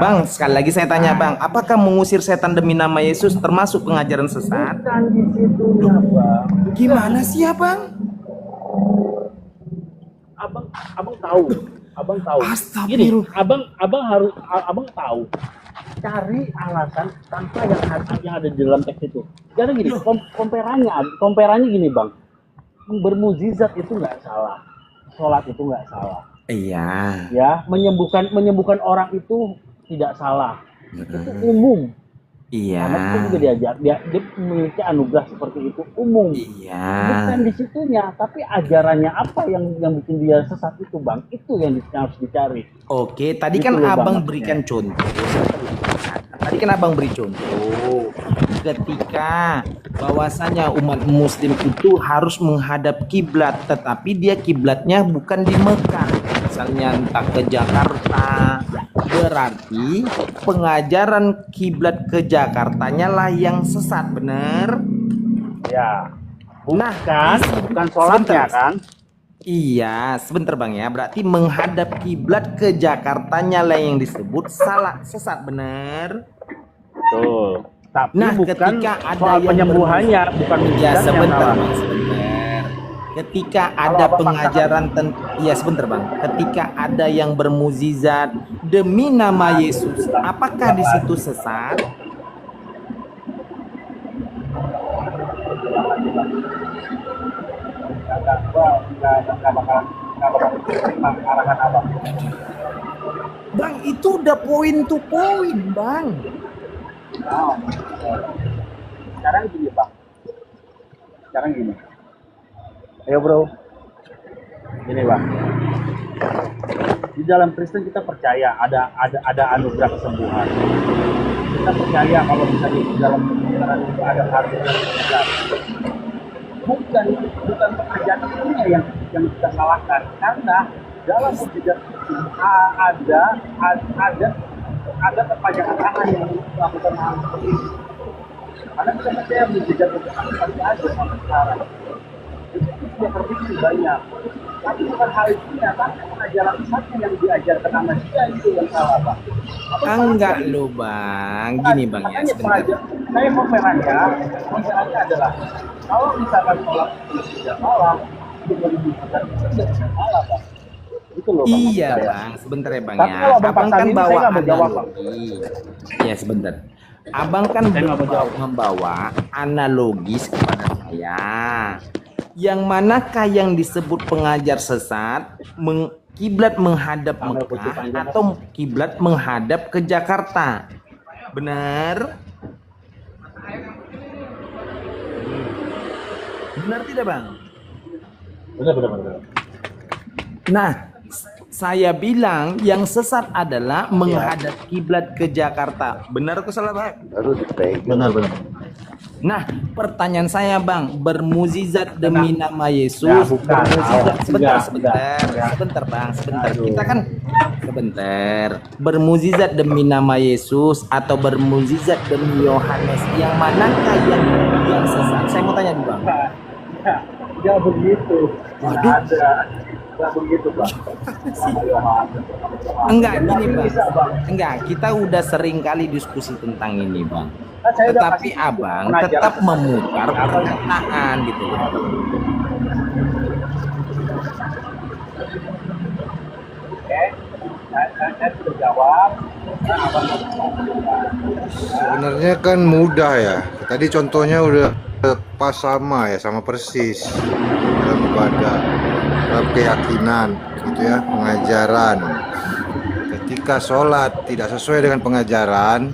Bang, sekali lagi saya tanya, Bang, apakah mengusir setan demi nama Yesus termasuk pengajaran sesat? Bukan di situnya, Bang. Gimana sih ya, Bang? Abang tahu. Gini, Astagfirullah. abang tahu. Cari alasan tanpa yang ada di dalam teks itu. Jadi gini, komperannya gini, Bang. Bermukjizat itu nggak salah. Sholat itu nggak salah. Iya. Ya, menyembuhkan orang itu tidak salah. Itu umum. Iya. Karena kita juga dia memiliki anugerah seperti itu umum. Iya. Bukan di situnya, tapi ajarannya apa yang bikin dia sesat itu, Bang. Itu yang harus dicari. Oke, tadi Gitu kan loh, Abang Bang, berikan contoh. Tadi kan Abang beri contoh. Ketika bahwasanya umat muslim itu harus menghadap kiblat, tetapi dia kiblatnya bukan di Mekah. Misalnya entah ke Jakarta. Berarti pengajaran kiblat ke Jakartanya lah yang sesat, bener? Ya. Nah, Bukan sholatnya sebentar. kan? Iya, sebentar Bang ya. Berarti menghadap kiblat ke Jakartanya lah yang disebut salah, sesat, bener? Betul. Tapi Nah, bukan ketika ada soal yang penyembuhannya, bukan Ya, mujizatnya sebentar, salah. Bang, sebentar. Ketika ada pengajaran ya sebentar bang, ketika ada yang bermukjizat demi nama Yesus, apakah di situ sesat? Bang, itu udah poin to poin bang. Sekarang gini bang, ayo bro, gini bang, di dalam Kristen kita percaya ada anugerah kesembuhan. Kita percaya kalau misalnya di dalam kebenaran itu ada harta yang besar. Bukan pekerjaan itunya yang kita salahkan, karena dalam mukjizat itu ada perpanjangan tangan yang melakukan hal seperti itu. Karena kita percaya mukjizat itu pasti ada sampai sekarang. Itu tidak terbukti banyak. Tapi bukan hal itu nyata, pengajaran satu yang diajarkan sama dia itu yang salah, Pak. Enggak lo bang, gini bang ya sebentar. Saya pemahamannya adalah kalau misalkan sholat itu tidak salah, itu menunjukkan itu tidak salah, Pak. Itu loh, Bang. Iya bang, sebentar ya bang Tapi ya. kalau Bang Abang kan Pasani, bawa saya nggak mau jawab, Bang. analogi. Ya sebentar. Abang kan membawa analogis kepada saya. Yang manakah yang disebut pengajar sesat? Kiblat menghadap Mekah atau kiblat menghadap ke Jakarta? Benar? Benar tidak bang? Benar. Nah, saya bilang yang sesat adalah menghadap kiblat ke Jakarta. Benar atau salah bang? Benar. Nah, pertanyaan saya bang, bermukjizat demi nama Yesus, Ya, bukan. bermukjizat sebentar, Enggak. bang, sebentar. Kita kan sebentar, bermukjizat demi nama Yesus atau bermukjizat demi Yohanes, yang manakah yang sesat? Saya mau tanya dulu bang. Enggak begitu. Waduh. Enggak begitu, Bang. Enggak gini bang, enggak. Kita udah sering kali diskusi tentang ini bang. Tetapi abang tetap memutar pernyataan gitu loh. Saya sudah jawab. Sebenarnya kan mudah ya. Tadi contohnya udah pas sama ya, sama persis dalam ibadah, dalam keyakinan, gitu ya, pengajaran. Ketika sholat tidak sesuai dengan pengajaran,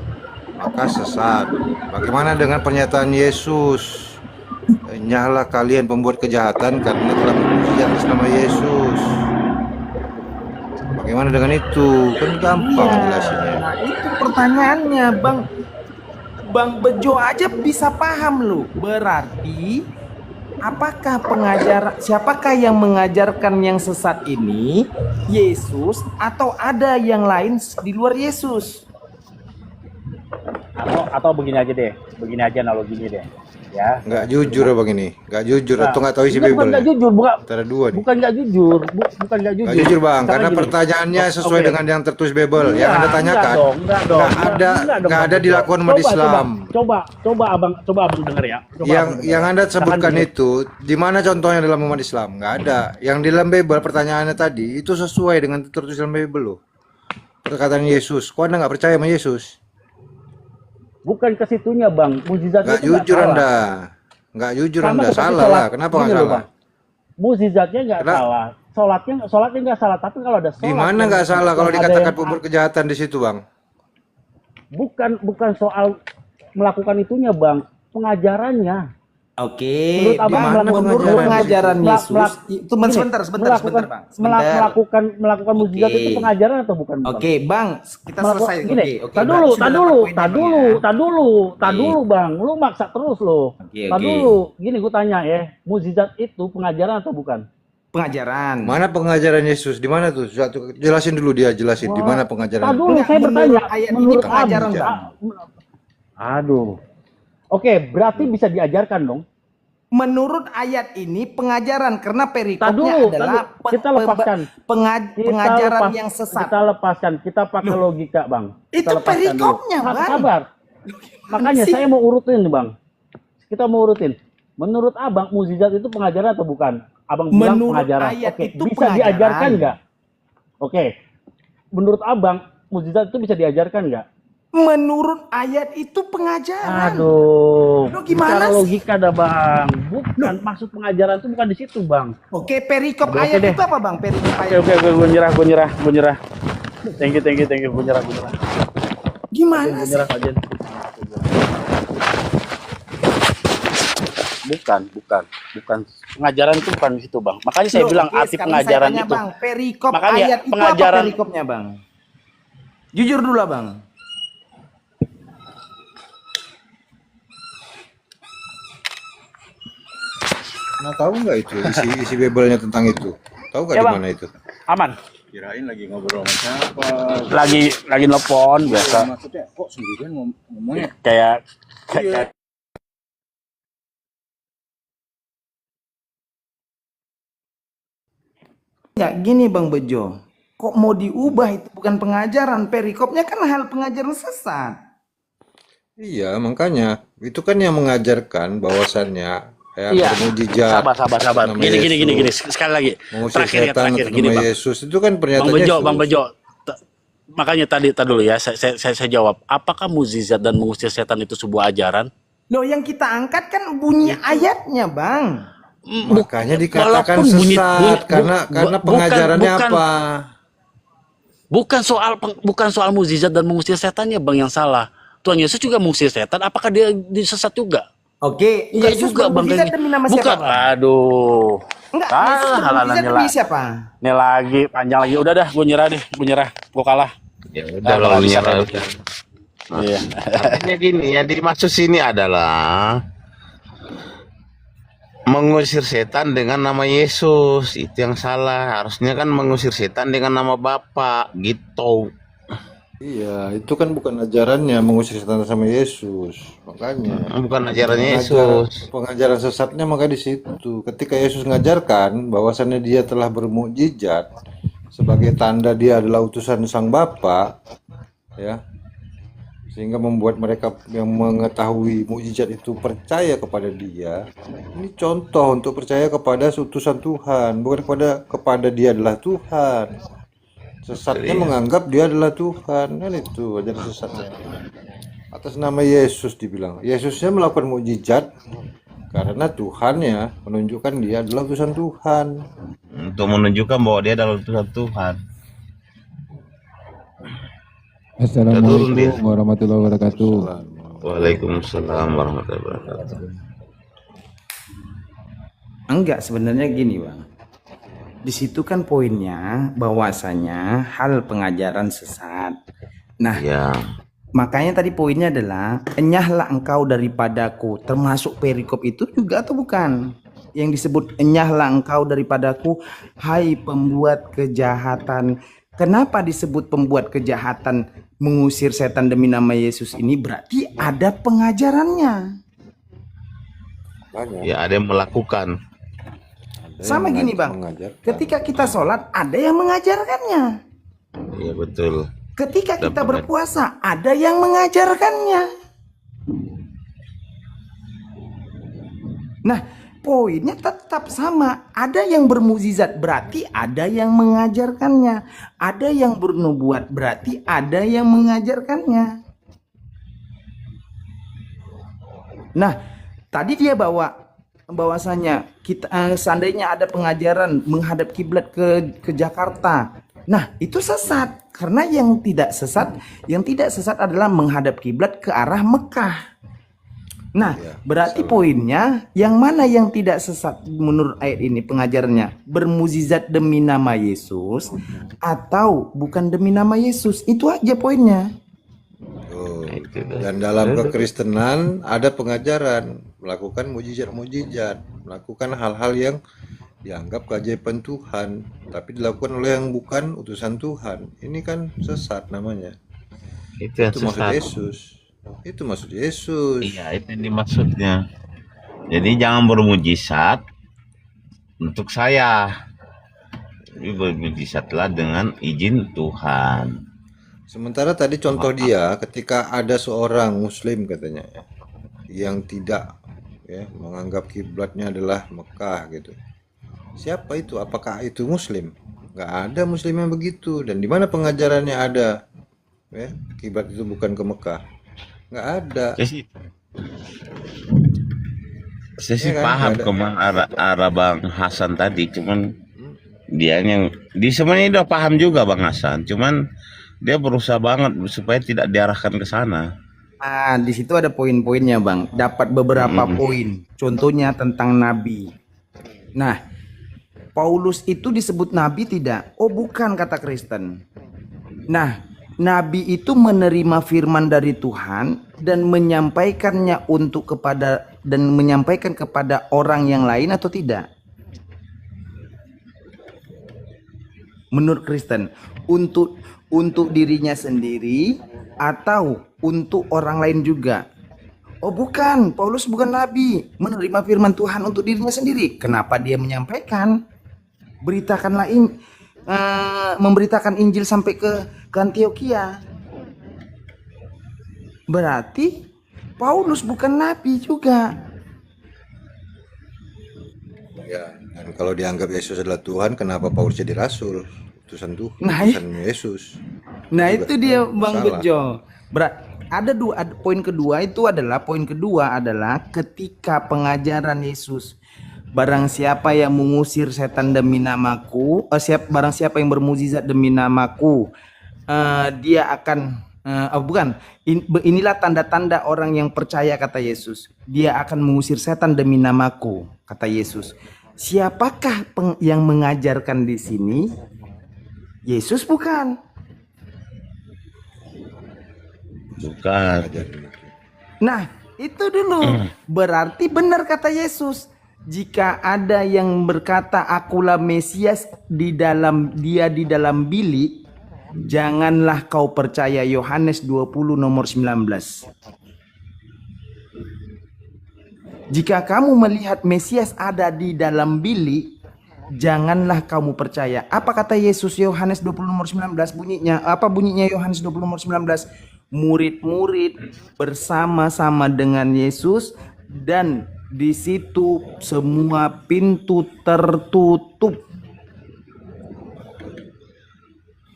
maka sesat. Bagaimana dengan pernyataan Yesus? Nyala kalian pembuat kejahatan karena telah memuji atas nama Yesus. Bagaimana dengan itu? Kan gampang jelasinnya. Nah itu pertanyaannya bang. Bang Bejo aja bisa paham loh. Berarti apakah siapakah yang mengajarkan yang sesat ini? Yesus atau ada yang lain di luar Yesus? Atau begini aja analoginya deh. Ya. Nggak jujur ya bang ini, nggak jujur atau nggak tahu isi Bukan Bible. nggak jujur, Antara dua nih. bukan nggak jujur, bukan nggak jujur. Nggak jujur bang, Misalnya karena gini. pertanyaannya sesuai Oke. dengan yang tertulis Bible. Yang Enggak, anda tanyakan, enggak dong. nggak ada dilakukan umat Islam. Coba abang dengar ya. Yang anda sebutkan itu, di mana contohnya dalam umat Islam? Nggak ada. Yang di dalam Bible pertanyaannya tadi itu sesuai dengan tertulis dalam Bible loh. Perkataan Yesus. Kok anda nggak percaya sama Yesus? Bukan ke situnya bang, mukjizat Nggak itu jujur salah. anda. Nggak jujur Sama anda, seperti salah sholat. lah. Kenapa nggak Gini loh, salah? Bang. Mukjizatnya nggak Kenapa? salah, sholatnya nggak salah, tapi kalau ada sholat Di mana yang- nggak salah kalau yang ada dikatakan yang- pembuat kejahatan di situ bang? bukan soal melakukan itunya bang, pengajarannya. Oke, Menurut abang menurut pengajaran Yesus itu gini, sebentar bang. melakukan mukjizat Oke. itu pengajaran atau bukan? Bang? Oke, Bang, kita selesai. Gini, Oke, tak Bang, dulu, sudah dapat poinnya, Bang, ya. tak dulu bang, lu maksa terus lo. Oke, Tak oke. dulu, gini gue tanya ya, mukjizat itu pengajaran atau bukan? Pengajaran. Mana pengajaran Yesus? Di mana tuh? Satu, jelasin dulu dia, jelasin di mana pengajaran. Tak dulu, Enggak, saya menurut bertanya, ayat ini menurut pengajaran, abang, Bang. aduh, oke, berarti bisa diajarkan dong. Menurut ayat ini pengajaran karena Tak perikopnya dulu, adalah kita lepaskan. pengajaran yang sesat. Kita lepaskan, kita pakai logika bang. Itu Kita lepaskan dulu. perikopnya, Bang. Sabar. Makanya sih? saya mau urutin nih bang. Kita mau urutin. Menurut abang, mukjizat itu pengajaran atau bukan? abang bilang Menurut pengajaran. ayat Oke, itu bisa pengajaran. diajarkan nggak? Oke, menurut abang mukjizat itu bisa diajarkan nggak? Menurut ayat itu pengajaran. Aduh, Lo gimana bicara sih? logika dah bang. Bukan maksud pengajaran itu bukan di situ bang. Oke, perikop Oke, ayat deh. itu apa bang? Perikop Oke, ayat. oke, gue nyerah. Thank you, gue nyerah. Gimana Gue sih? nyerah aja. Bukan. Pengajaran itu bukan di situ bang. Makanya saya Loh, bilang oke, arti sekarang pengajaran saya tanya, itu. Bang, perikop Makanya ayat itu pengajaran- apa perikopnya bang? Jujur dulu lah bang. Nah, tahu nggak itu isi Bible-nya tentang itu? Tahu nggak Ya, di Bang. mana itu? Aman. Kirain lagi ngobrol sama siapa? Lagi nelpon biasa. Maksudnya kok sendirian ngomongnya? Kayak Ya gini Bang Bejo, kok mau diubah itu bukan pengajaran, perikopnya kan hal pengajaran sesat. Iya, makanya itu kan yang mengajarkan bahwasannya ya Iya. bermujizat. sabar. nama Gini. Yesus, Sekali lagi. mengusir Terakhir ya, setan terakhir. atas Gini nama bang. Yesus itu kan Bang pernyataan Bejo, Yesus. Bang Bejo. Makanya tadi dulu ya, saya jawab. Apakah mukjizat dan mengusir setan itu sebuah ajaran? Loh yang kita angkat kan bunyi ayatnya Bang. Makanya dikatakan Walaupun sesat karena pengajarannya apa? Bukan soal mukjizat dan mengusir setannya bang yang salah. Tuhan Yesus juga mengusir setan. Apakah dia disesat juga? Oke, Enggak Yesus juga bang. bermujizat demi nama siapa Bang? Aduh. Enggak, Yesus bermujizat demi siapa? Ini lagi panjang lagi. Udah dah, gue nyerah. Gue kalah. Ya udah kalau nyerah udah. Iya. Artinya gini, yang dimaksud sini adalah mengusir setan dengan nama Yesus. Itu yang salah. Harusnya kan mengusir setan dengan nama Bapa gitu. Iya, itu kan bukan ajarannya mengusir setan sama Yesus. Makanya Bukan ajarannya Yesus. pengajaran sesatnya maka di situ. Ketika Yesus mengajarkan bahwasannya dia telah bermukjizat sebagai tanda dia adalah utusan Sang Bapa, ya. Sehingga membuat mereka yang mengetahui mukjizat itu percaya kepada dia. Ini contoh untuk percaya kepada utusan Tuhan, bukan kepada dia adalah Tuhan. Sesatnya menganggap dia adalah Tuhan, kan itu ajaran sesatnya. Atas nama Yesus dibilang. Yesusnya melakukan mukjizat karena Tuhannya menunjukkan dia adalah utusan Tuhan. Untuk menunjukkan bahwa dia adalah utusan Tuhan. Assalamualaikum warahmatullahi wabarakatuh. Waalaikumsalam warahmatullahi wabarakatuh. Enggak, sebenarnya gini Bang. Di situ kan poinnya bahwasanya hal pengajaran sesat. Nah, Ya. makanya tadi poinnya adalah enyahlah engkau daripadaku, termasuk perikop itu juga atau bukan? Yang disebut enyahlah engkau daripadaku, hai pembuat kejahatan. Kenapa disebut pembuat kejahatan mengusir setan demi nama Yesus ini? Berarti ada pengajarannya. Banyak. Ya, ada yang melakukan. Sama gini Bang, ketika kita sholat ada yang mengajarkannya. Iya betul. Ketika kita berpuasa ada yang mengajarkannya. Nah, poinnya tetap sama. Ada yang bermukjizat berarti ada yang mengajarkannya. Ada yang bernubuat berarti ada yang mengajarkannya. Nah, tadi dia bahwasanya kita seandainya ada pengajaran menghadap kiblat ke Jakarta. Nah, itu sesat karena yang tidak sesat adalah menghadap kiblat ke arah Mekah. Nah, berarti poinnya yang mana yang tidak sesat menurut ayat ini pengajarannya? Bermukjizat demi nama Yesus atau bukan demi nama Yesus? Itu aja poinnya. Dan dalam kekristenan ada pengajaran melakukan mukjizat-mukjizat, melakukan hal-hal yang dianggap keajaiban Tuhan, tapi dilakukan oleh yang bukan utusan Tuhan. Ini kan sesat namanya. Itu yang maksud sesat. Yesus. Itu maksud Yesus. Iya, itu yang dimaksudnya. Jadi jangan bermujizat untuk saya. Tapi bermujizatlah dengan izin Tuhan. Sementara tadi contoh dia ketika ada seorang muslim katanya ya, yang tidak menganggap kiblatnya adalah Mekah gitu. Siapa itu? Apakah itu Muslim? Nggak ada Muslim yang begitu. Dan di mana pengajarannya ada? Ya, kiblat itu bukan ke Mekah. Nggak ada. Saya sih Ya kan? Nggak paham ada. kemana arah Bang Hasan tadi, cuman dia yang di sebenarnya udah paham juga Bang Hasan, cuman dia berusaha banget supaya tidak diarahkan ke sana. Ah, di situ ada poin-poinnya, Bang. Dapat beberapa poin. Contohnya tentang nabi. Nah, Paulus itu disebut nabi tidak? Oh, bukan, kata Kristen. Nah, nabi itu menerima firman dari Tuhan dan menyampaikannya menyampaikan kepada orang yang lain atau tidak? Menurut Kristen, untuk dirinya sendiri atau untuk orang lain juga? Oh, bukan, Paulus bukan nabi, menerima firman Tuhan untuk dirinya sendiri. Kenapa dia menyampaikan? Memberitakan Injil sampai ke Antioquia. Berarti Paulus bukan nabi juga. Ya, dan kalau dianggap Yesus adalah Tuhan, kenapa Paulus jadi rasul? Utusan Tuhan, Nah, utusan Yesus. Nah, Juga itu dia kan Bang salah. Bejo. Poin kedua adalah ketika pengajaran Yesus, barang siapa yang mengusir setan demi namaku, barang siapa yang bermukjizat demi namaku, dia akan inilah tanda-tanda orang yang percaya, kata Yesus. Dia akan mengusir setan demi namaku, kata Yesus. Siapakah yang mengajarkan di sini? Yesus bukan. Bukan. Nah, itu dulu. Berarti benar kata Yesus. Jika ada yang berkata akulah Mesias di dalam bilik, janganlah kau percaya. Yohanes 20 nomor 19. Jika kamu melihat Mesias ada di dalam bilik, janganlah kamu percaya. Apa kata Yesus? Yohanes 20 nomor 19 bunyinya. Apa bunyinya Yohanes 20 nomor 19? Murid-murid bersama-sama dengan Yesus dan di situ semua pintu tertutup.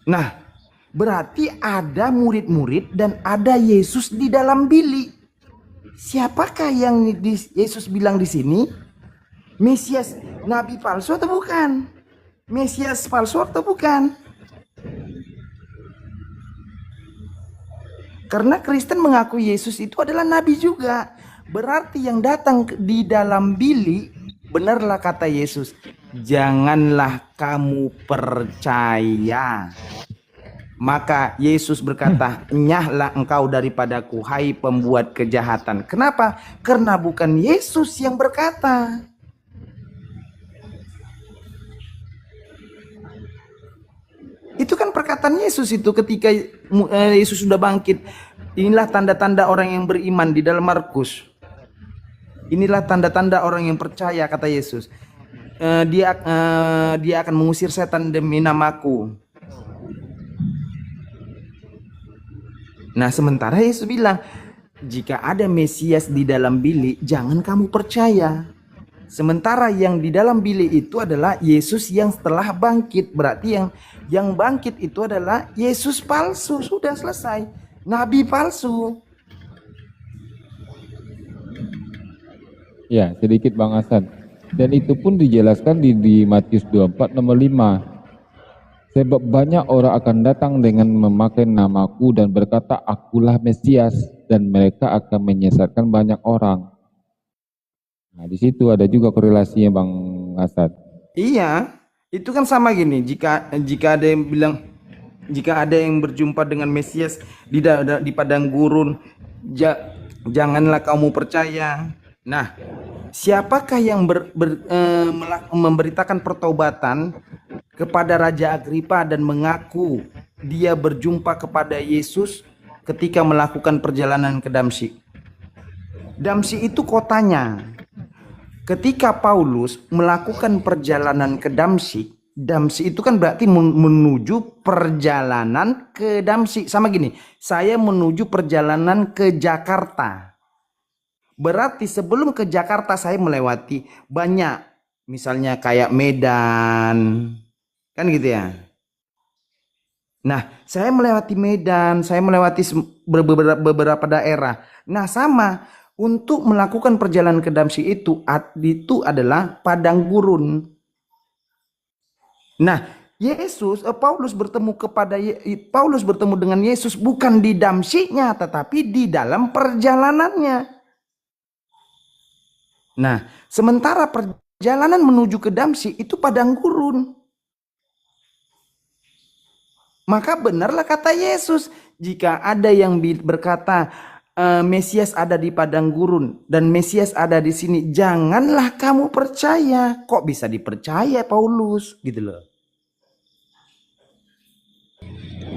Nah, berarti ada murid-murid dan ada Yesus di dalam bilik. Siapakah yang Yesus bilang di sini? Mesias, nabi palsu atau bukan? Mesias palsu atau bukan? Karena Kristen mengaku Yesus itu adalah nabi juga. Berarti yang datang di dalam bilik, benarlah kata Yesus, janganlah kamu percaya. Maka Yesus berkata, enyahlah engkau daripadaku, hai pembuat kejahatan. Kenapa? Karena bukan Yesus yang berkata. Itu kan perkataan Yesus itu ketika Yesus sudah bangkit. Inilah tanda-tanda orang yang beriman di dalam Markus. Inilah tanda-tanda orang yang percaya, kata Yesus. Dia akan mengusir setan demi namaku. Nah, sementara Yesus bilang, jika ada Mesias di dalam bilik, jangan kamu percaya. Sementara yang di dalam bilik itu adalah Yesus yang setelah bangkit. Berarti yang bangkit itu adalah Yesus palsu. Sudah selesai. Nabi palsu. Ya, sedikit Bang Hasan. Dan itu pun dijelaskan di Matius 24 nomor 5. Sebab banyak orang akan datang dengan memakai namaku dan berkata, akulah Mesias, dan mereka akan menyesatkan banyak orang. Nah, di situ ada juga korelasinya Bang Hasan. Iya, itu kan sama gini. Jika ada yang bilang, jika ada yang berjumpa dengan Mesias di padang gurun, janganlah kamu percaya. Nah, siapakah yang memberitakan pertobatan kepada Raja Agripa dan mengaku dia berjumpa kepada Yesus ketika melakukan perjalanan ke Damsyik? Damsyik itu kotanya. Ketika Paulus melakukan perjalanan ke Damsyik, Damsyik itu kan berarti menuju perjalanan ke Damsyik. Sama gini, saya menuju perjalanan ke Jakarta. Berarti sebelum ke Jakarta saya melewati banyak misalnya kayak Medan, kan gitu ya. Nah, saya melewati Medan, saya melewati beberapa daerah. Nah, sama untuk melakukan perjalanan ke Damsyik itu adalah padang gurun. Nah, Paulus bertemu dengan Yesus bukan di Damsyiknya, tetapi di dalam perjalanannya. Nah, sementara perjalanan menuju ke Damsyik itu padang gurun. Maka benarlah kata Yesus, jika ada yang berkata Mesias ada di padang gurun dan Mesias ada di sini, janganlah kamu percaya. Kok bisa dipercaya Paulus gitu loh.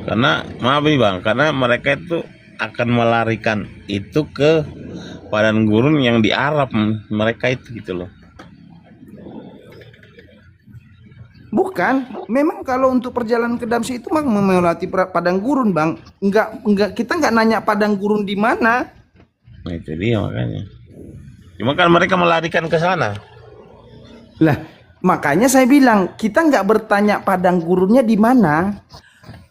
Karena maaf nih Bang, karena mereka itu akan melarikan itu ke padang gurun yang di Arab mereka itu gitu loh. Bukan, memang kalau untuk perjalanan ke Damsyik itu memang melewati padang gurun, Bang. Kita nggak nanya padang gurun di mana. Nah itu dia makanya. Cuma kan mereka melarikan ke sana. Lah, makanya saya bilang kita nggak bertanya padang gurunnya di mana.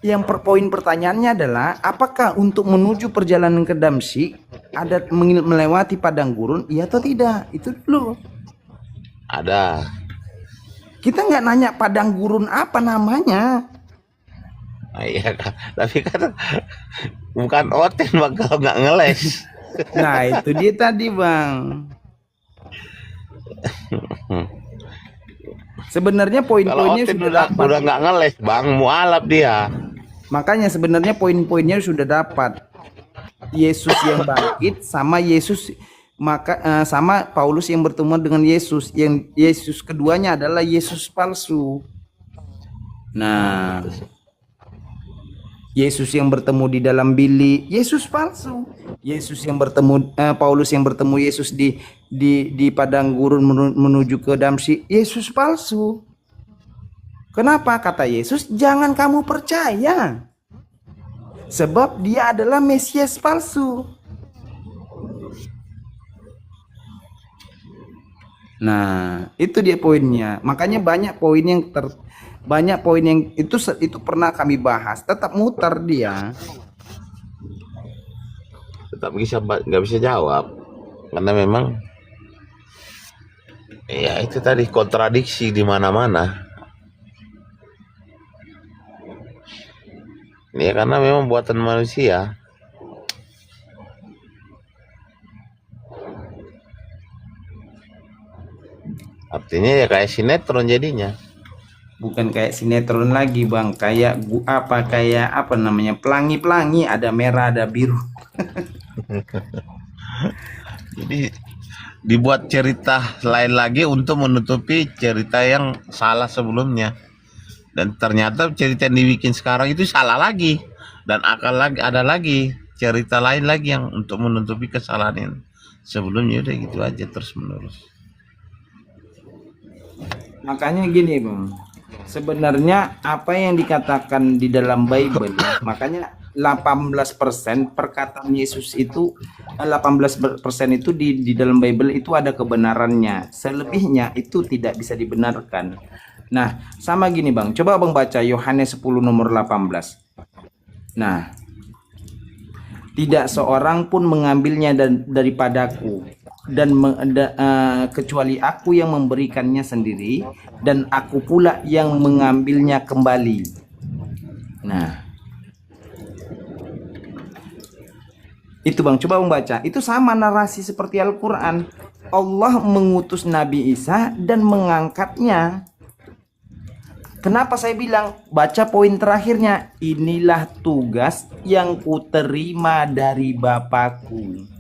Yang poin pertanyaannya adalah apakah untuk menuju perjalanan ke Damsyik ada melewati padang gurun, iya atau tidak? Itu dulu. Ada. Kita nggak nanya padang gurun apa namanya. Nah, iya kan, tapi kan bukan oten Bang kalau nggak ngeles. Nah itu dia tadi Bang. Sebenarnya poin-poinnya sudah dapat. Udah nggak ngeles Bang, mualaf dia. Makanya sebenarnya poin-poinnya sudah dapat. Yesus yang bangkit sama sama Paulus yang bertemu dengan Yesus. Yang Yesus keduanya adalah Yesus palsu. Nah, Yesus yang bertemu di dalam bilik, Yesus palsu. Yesus yang bertemu Paulus yang bertemu Yesus di padang gurun menuju ke Damsyik, Yesus palsu. Kenapa? Kata Yesus, jangan kamu percaya. Sebab dia adalah Mesias palsu. Nah, itu dia poinnya. Makanya banyak poin yang itu pernah kami bahas, tetap muter dia. Tetap nggak bisa jawab karena memang ya itu tadi kontradiksi di mana-mana. Ya karena memang buatan manusia. Artinya ya kayak sinetron jadinya. Bukan kayak sinetron lagi Bang, kayak apa namanya, pelangi-pelangi, ada merah ada biru. Jadi dibuat cerita lain lagi untuk menutupi cerita yang salah sebelumnya. Dan ternyata cerita yang dibikin sekarang itu salah lagi. Dan akan ada lagi cerita lain lagi yang untuk menutupi kesalahan yang sebelumnya. Udah gitu aja terus menerus. Makanya gini Bang, sebenarnya apa yang dikatakan di dalam Bible, makanya 18% perkataan Yesus itu 18% itu di dalam Bible itu ada kebenarannya. Selebihnya itu tidak bisa dibenarkan. Nah, sama gini Bang. Coba Bang baca Yohanes 10 nomor 18. Nah, tidak seorang pun mengambilnya daripadaku kecuali aku yang memberikannya sendiri, dan aku pula yang mengambilnya kembali. Nah, itu Bang, coba Bang baca. Itu sama narasi seperti Al-Quran. Allah mengutus Nabi Isa dan mengangkatnya. Kenapa saya bilang baca poin terakhirnya? Inilah tugas yang kuterima dari Bapakku.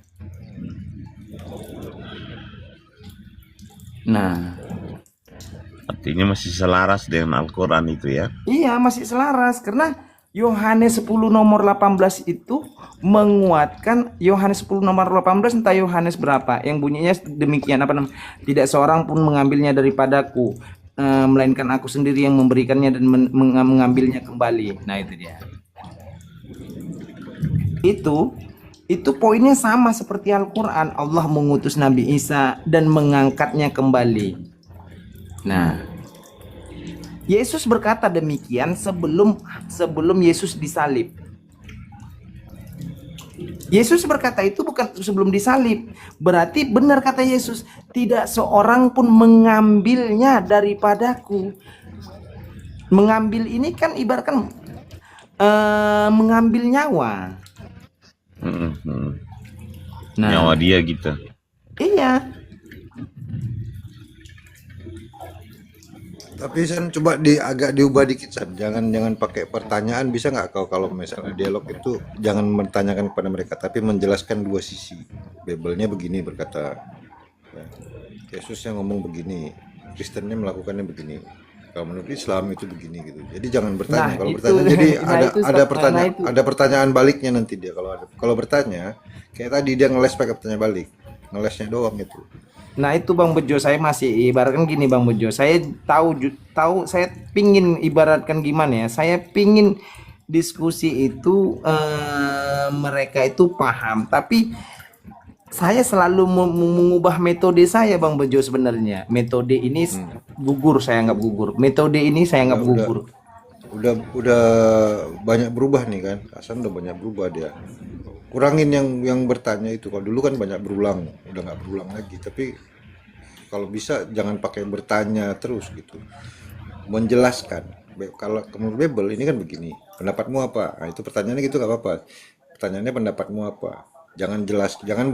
Nah, artinya masih selaras dengan Al-Quran itu ya? Iya, masih selaras karena Yohanes 10 nomor 18 itu menguatkan Yohanes 10 nomor 18, entah Yohanes berapa yang bunyinya demikian, apa namanya? Tidak seorang pun mengambilnya daripadaku, melainkan aku sendiri yang memberikannya dan mengambilnya kembali. Nah, itu dia. Itu poinnya sama seperti Al-Quran. Allah mengutus Nabi Isa dan mengangkatnya kembali. Nah, Yesus berkata demikian sebelum Yesus disalib. Yesus berkata itu bukan sebelum disalib. Berarti benar kata Yesus, tidak seorang pun mengambilnya daripadaku. Mengambil ini kan ibaratkan mengambil nyawa. Nah, Nyawa dia gitu. iya. Tapi San coba agak diubah dikit San. Jangan pakai pertanyaan, bisa nggak kau kalau misalnya dialog itu jangan menanyakan kepada mereka, tapi menjelaskan dua sisi. Bibelnya begini berkata, ya, Yesus yang ngomong begini, Kristennya melakukannya begini. Kalau menurut Islam itu begini gitu. Jadi jangan bertanya. Nah, Kalau itu- bertanya, jadi nah, itu ada pertanyaan baliknya nanti dia kalau bertanya. Kayak tadi dia ngeles pakai pertanyaan balik, ngelesnya doang itu. Nah itu Bang Bejo, saya masih ibaratkan gini Bang Bejo, saya tahu saya pingin ibaratkan gimana ya, saya pingin diskusi itu mereka itu paham, tapi saya selalu mengubah metode saya Bang Bejo sebenarnya. Metode ini gugur, saya anggap gugur. Metode ini saya anggap gugur. Udah banyak berubah nih kan, Hasan udah banyak berubah dia. Kurangin yang bertanya itu. Kalau dulu kan banyak berulang, udah nggak berulang lagi. Tapi kalau bisa jangan pakai bertanya terus gitu, menjelaskan. Kalau menurut Bible ini kan begini, pendapatmu apa? Nah, itu pertanyaannya gitu nggak apa-apa. Pertanyaannya pendapatmu apa? Jangan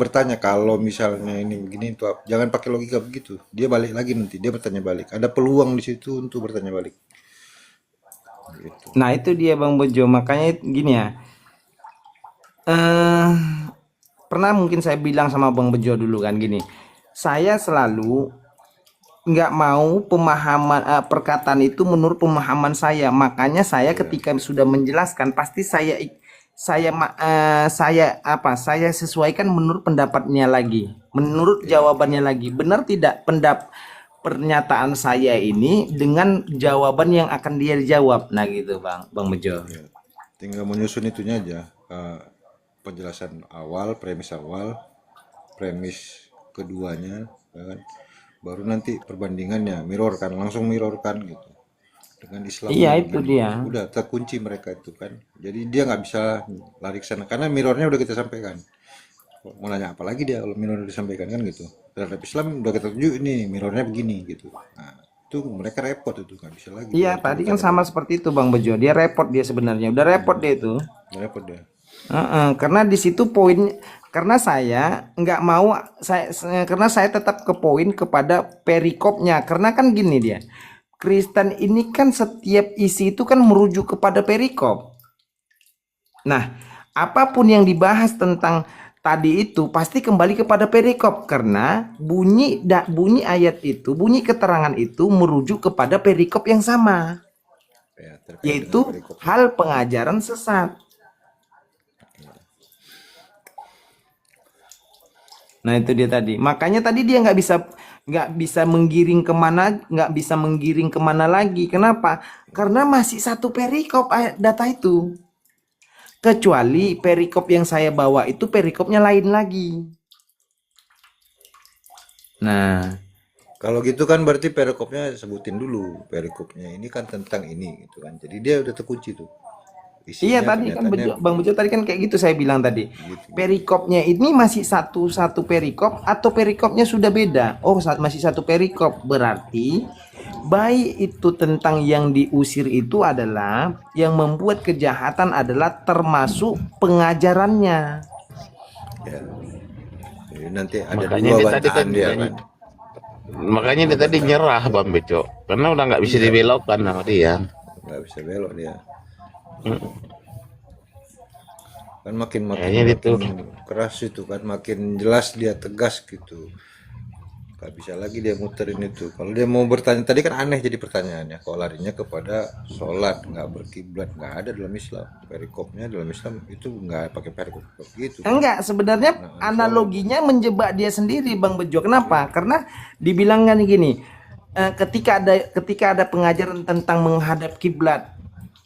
bertanya kalau misalnya ini begini itu apa. Jangan pakai logika begitu. Dia balik lagi nanti, dia bertanya balik. Ada peluang di situ untuk bertanya balik. Gitu. Nah itu dia Bang Bejo, makanya gini ya. Pernah mungkin saya bilang sama Bang Bejo dulu kan gini, saya selalu nggak mau pemahaman perkataan itu menurut pemahaman saya. Makanya saya ketika sudah menjelaskan pasti saya sesuaikan menurut pendapatnya lagi, menurut jawabannya lagi. Benar tidak pernyataan saya ini dengan jawaban yang akan dia jawab. Nah gitu Bang Bejo. Ya, tinggal menyusun itunya aja. Penjelasan awal, premis keduanya, ya kan? Baru nanti perbandingannya, langsung mirrorkan gitu dengan Islam. Iya itu dia. Udah terkunci mereka itu kan, jadi dia nggak bisa lari ke sana karena mirrornya udah kita sampaikan. Mau nanya apa lagi dia kalau mirror disampaikan kan gitu. Terhadap Islam udah kita tunjuk ini mirrornya begini gitu. Nah itu mereka repot, itu nggak bisa lagi. Iya tadi kan sama seperti itu Bang Bejo, dia repot dia sebenarnya, udah repot dia itu. Repot dia. Karena di situ poin, karena saya nggak mau karena saya tetap ke poin kepada perikopnya, karena kan gini dia, Kristen ini kan setiap isi itu kan merujuk kepada perikop. Nah apapun yang dibahas tentang tadi itu pasti kembali kepada perikop, karena bunyi ayat itu, bunyi keterangan itu merujuk kepada perikop yang sama, Ya, yaitu hal pengajaran sesat. Nah itu dia tadi, makanya tadi dia nggak bisa menggiring kemana lagi. Kenapa? Karena masih satu perikop data itu, kecuali perikop yang saya bawa itu perikopnya lain lagi. Nah kalau gitu kan berarti perikopnya sebutin dulu, perikopnya ini kan tentang ini gitu kan, jadi dia udah terkunci tuh. iya tadi kan Bang Bejo tadi kan kayak gitu saya bilang tadi, perikopnya ini masih satu perikop atau perikopnya sudah beda. Oh masih satu perikop, berarti baik itu tentang yang diusir itu adalah yang membuat kejahatan adalah termasuk pengajarannya. Ya. Jadi nanti ada Makanya dua dia tadi bantahan kan dia kan. Makanya dia tadi nyerah Bang Beco, karena udah nggak bisa dibelokkan sama dia. Nggak bisa belok dia. Kan makin Kayaknya itu. keras itu kan, makin jelas dia tegas gitu. Nggak bisa lagi dia muterin itu. Kalau dia mau bertanya tadi kan aneh jadi pertanyaannya. Kalau larinya kepada sholat, nggak berkiblat, nggak ada dalam Islam. Perikopnya dalam Islam itu nggak pakai perikop gitu. Enggak, sebenarnya analoginya menjebak dia sendiri Bang Bejo. Kenapa? Karena dibilangkan gini, ketika ada pengajaran tentang menghadap kiblat,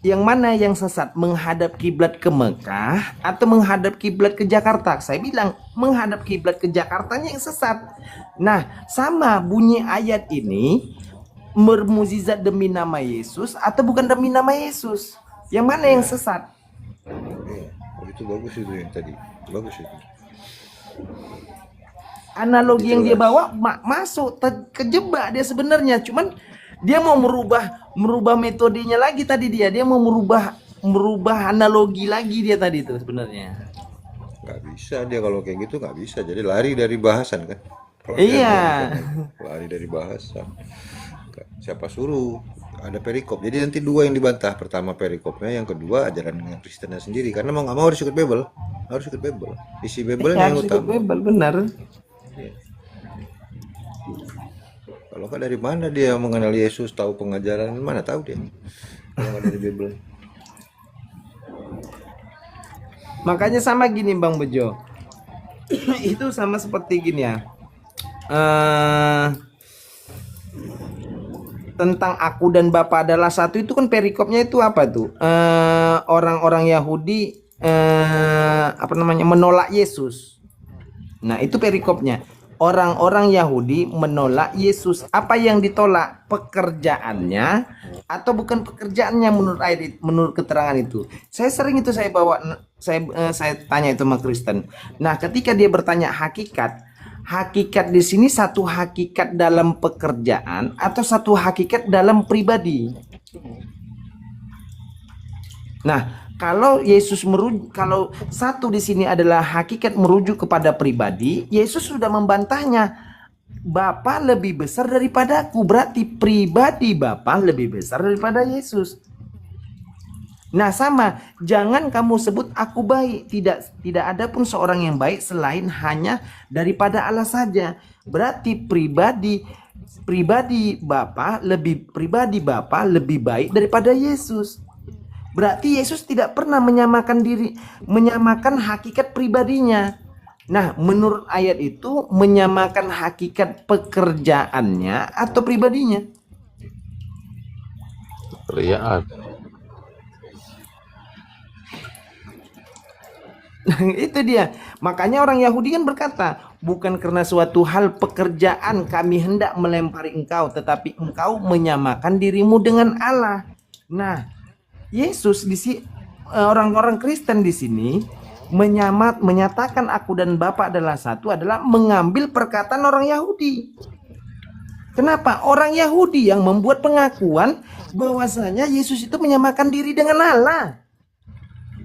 yang mana yang sesat, menghadap kiblat ke Mekah atau menghadap kiblat ke Jakarta? Saya bilang menghadap kiblat ke Jakartanya yang sesat. Nah, sama bunyi ayat ini bermukjizat demi nama Yesus atau bukan demi nama Yesus? Yang mana yang sesat? Iya, oh, itu bagus itu yang tadi. Bagus itu. Analogi yang dia Jelas. bawa masuk, kejebak dia sebenarnya. Cuman dia mau merubah metodenya lagi tadi dia. Dia mau merubah analogi lagi dia tadi itu sebenarnya. Nggak bisa dia kalau kayak gitu, nggak bisa. Jadi lari dari bahasan kan. Kalau dia Iya. ngomong, lari dari bahasan. Siapa suruh? Ada perikop. Jadi nanti dua yang dibantah. Pertama perikopnya, yang kedua ajaran Kristennya sendiri. Karena mau nggak mau harus ikut Bible. Harus ikut Bible. Isi Bible-nya yang Harus ikut utama. Bible, benar. Kalau nggak dari mana dia mengenal Yesus, tahu pengajaran, mana tahu dia? Kalau nggak dari Bible. Makanya sama gini Bang Bejo. Itu sama seperti gini ya. Tentang aku dan Bapa adalah satu itu kan perikopnya itu apa tuh? Orang-orang Yahudi menolak Yesus. Nah, itu perikopnya. Orang-orang Yahudi menolak Yesus. Apa yang ditolak? Pekerjaannya atau bukan pekerjaannya menurut keterangan itu. Saya sering itu saya bawa, saya tanya itu sama Kristen. Nah, ketika dia bertanya hakikat di sini satu hakikat dalam pekerjaan atau satu hakikat dalam pribadi. Nah, kalau Yesus kalau satu di sini adalah hakikat merujuk kepada pribadi, Yesus sudah membantahnya. Bapa lebih besar daripadaku, berarti pribadi Bapa lebih besar daripada Yesus. Nah, sama, jangan kamu sebut aku baik. Tidak ada pun seorang yang baik selain hanya daripada Allah saja. Berarti pribadi Bapa lebih baik daripada Yesus. Berarti Yesus tidak pernah menyamakan hakikat pribadinya. Nah, menurut ayat itu menyamakan hakikat pekerjaannya atau pribadinya? Pekerjaan. Itu dia. Makanya orang Yahudi kan berkata, bukan karena suatu hal pekerjaan kami hendak melempari engkau, tetapi engkau menyamakan dirimu dengan Allah. Nah, Yesus orang-orang Kristen di sini menyatakan aku dan Bapa adalah satu adalah mengambil perkataan orang Yahudi. Kenapa? Orang Yahudi yang membuat pengakuan bahwasanya Yesus itu menyamakan diri dengan Allah.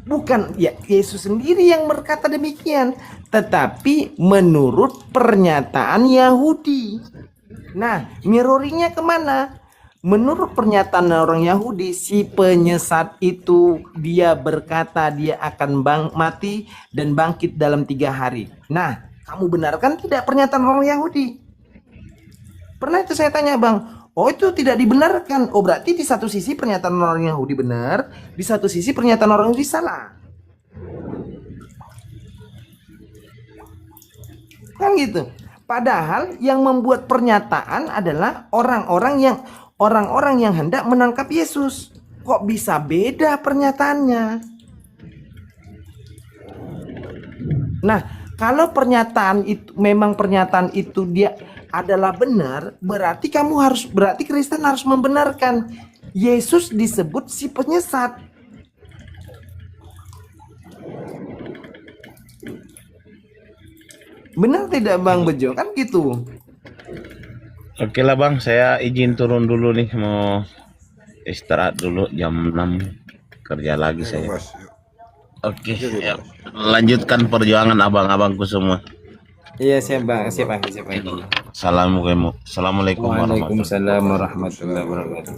Bukan ya Yesus sendiri yang berkata demikian, tetapi menurut pernyataan Yahudi. Nah, mirroringnya kemana? Menurut pernyataan orang Yahudi, si penyesat itu dia berkata dia akan mati dan bangkit dalam 3 hari. Nah, kamu benarkan tidak pernyataan orang Yahudi? Pernah itu saya tanya Bang, oh itu tidak dibenarkan. Oh berarti di satu sisi pernyataan orang Yahudi benar, di satu sisi pernyataan orang Yahudi salah. Kan gitu. Padahal yang membuat pernyataan adalah orang-orang yang hendak menangkap Yesus. Kok bisa beda pernyataannya? Nah, kalau pernyataan itu dia adalah benar, berarti Kristen harus membenarkan Yesus disebut si penyesat. Benar tidak Bang Bejo? Kan gitu. Oke lah Bang, saya izin turun dulu nih, mau istirahat dulu jam 6 kerja lagi Ayo, saya. Mas. Oke, ya. Lanjutkan perjuangan abang-abangku semua. Iya siap Bang, siap. Assalamualaikum warahmatullahi Waalaikumsalam warahmatullahi wabarakatuh.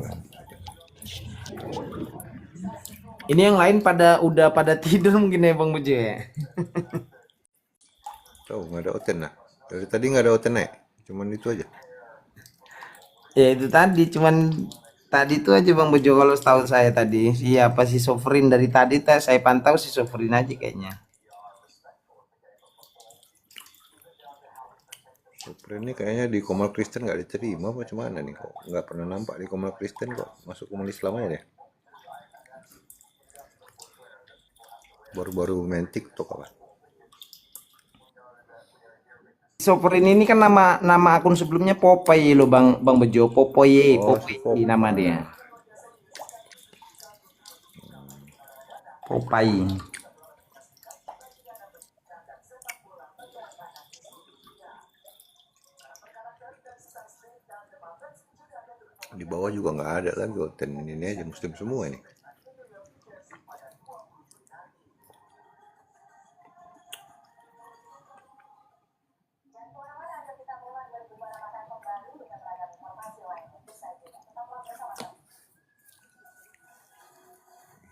Ini yang lain udah pada tidur mungkin ya Bang Bejo ya. Tahu nggak ada oten nah. Dari tadi nggak ada oten cuman itu aja. Ya itu tadi itu aja Bang Bejo kalau setahu saya tadi. Siapa si Sovereign dari tadi saya pantau si Sovereign aja kayaknya. Supren ini kayaknya di Komal Kristen nggak diterima apa cuman nih kok nggak pernah nampak di Komal Kristen kok masuk Komal Islam aja deh. Baru-baru main TikTok apa? Sovereign ini kan nama akun sebelumnya Popeye lo Bang Bejo. Popeye, Oh, Popeye nama dia. Popeye. Di bawah juga nggak ada lagi konten ini aja muslim semua ini.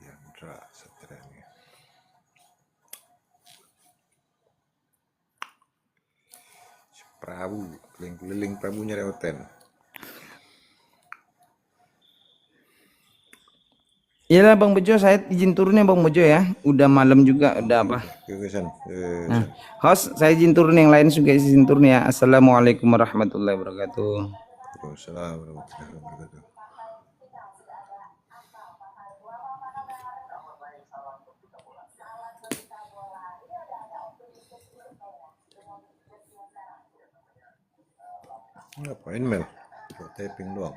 Yandra Satriani. Si Prabu, keliling-keliling Prabu nyari konten. Iyalah Bang Bejo, saya izin turun ya Bang Bejo ya. Udah malam juga, udah apa? Nah, host, saya izin turun, yang lain juga izin turun ya. Assalamualaikum warahmatullahi wabarakatuh. Waalaikumsalam warahmatullahi wabarakatuh. Ngapain Mel? Buat typing doang.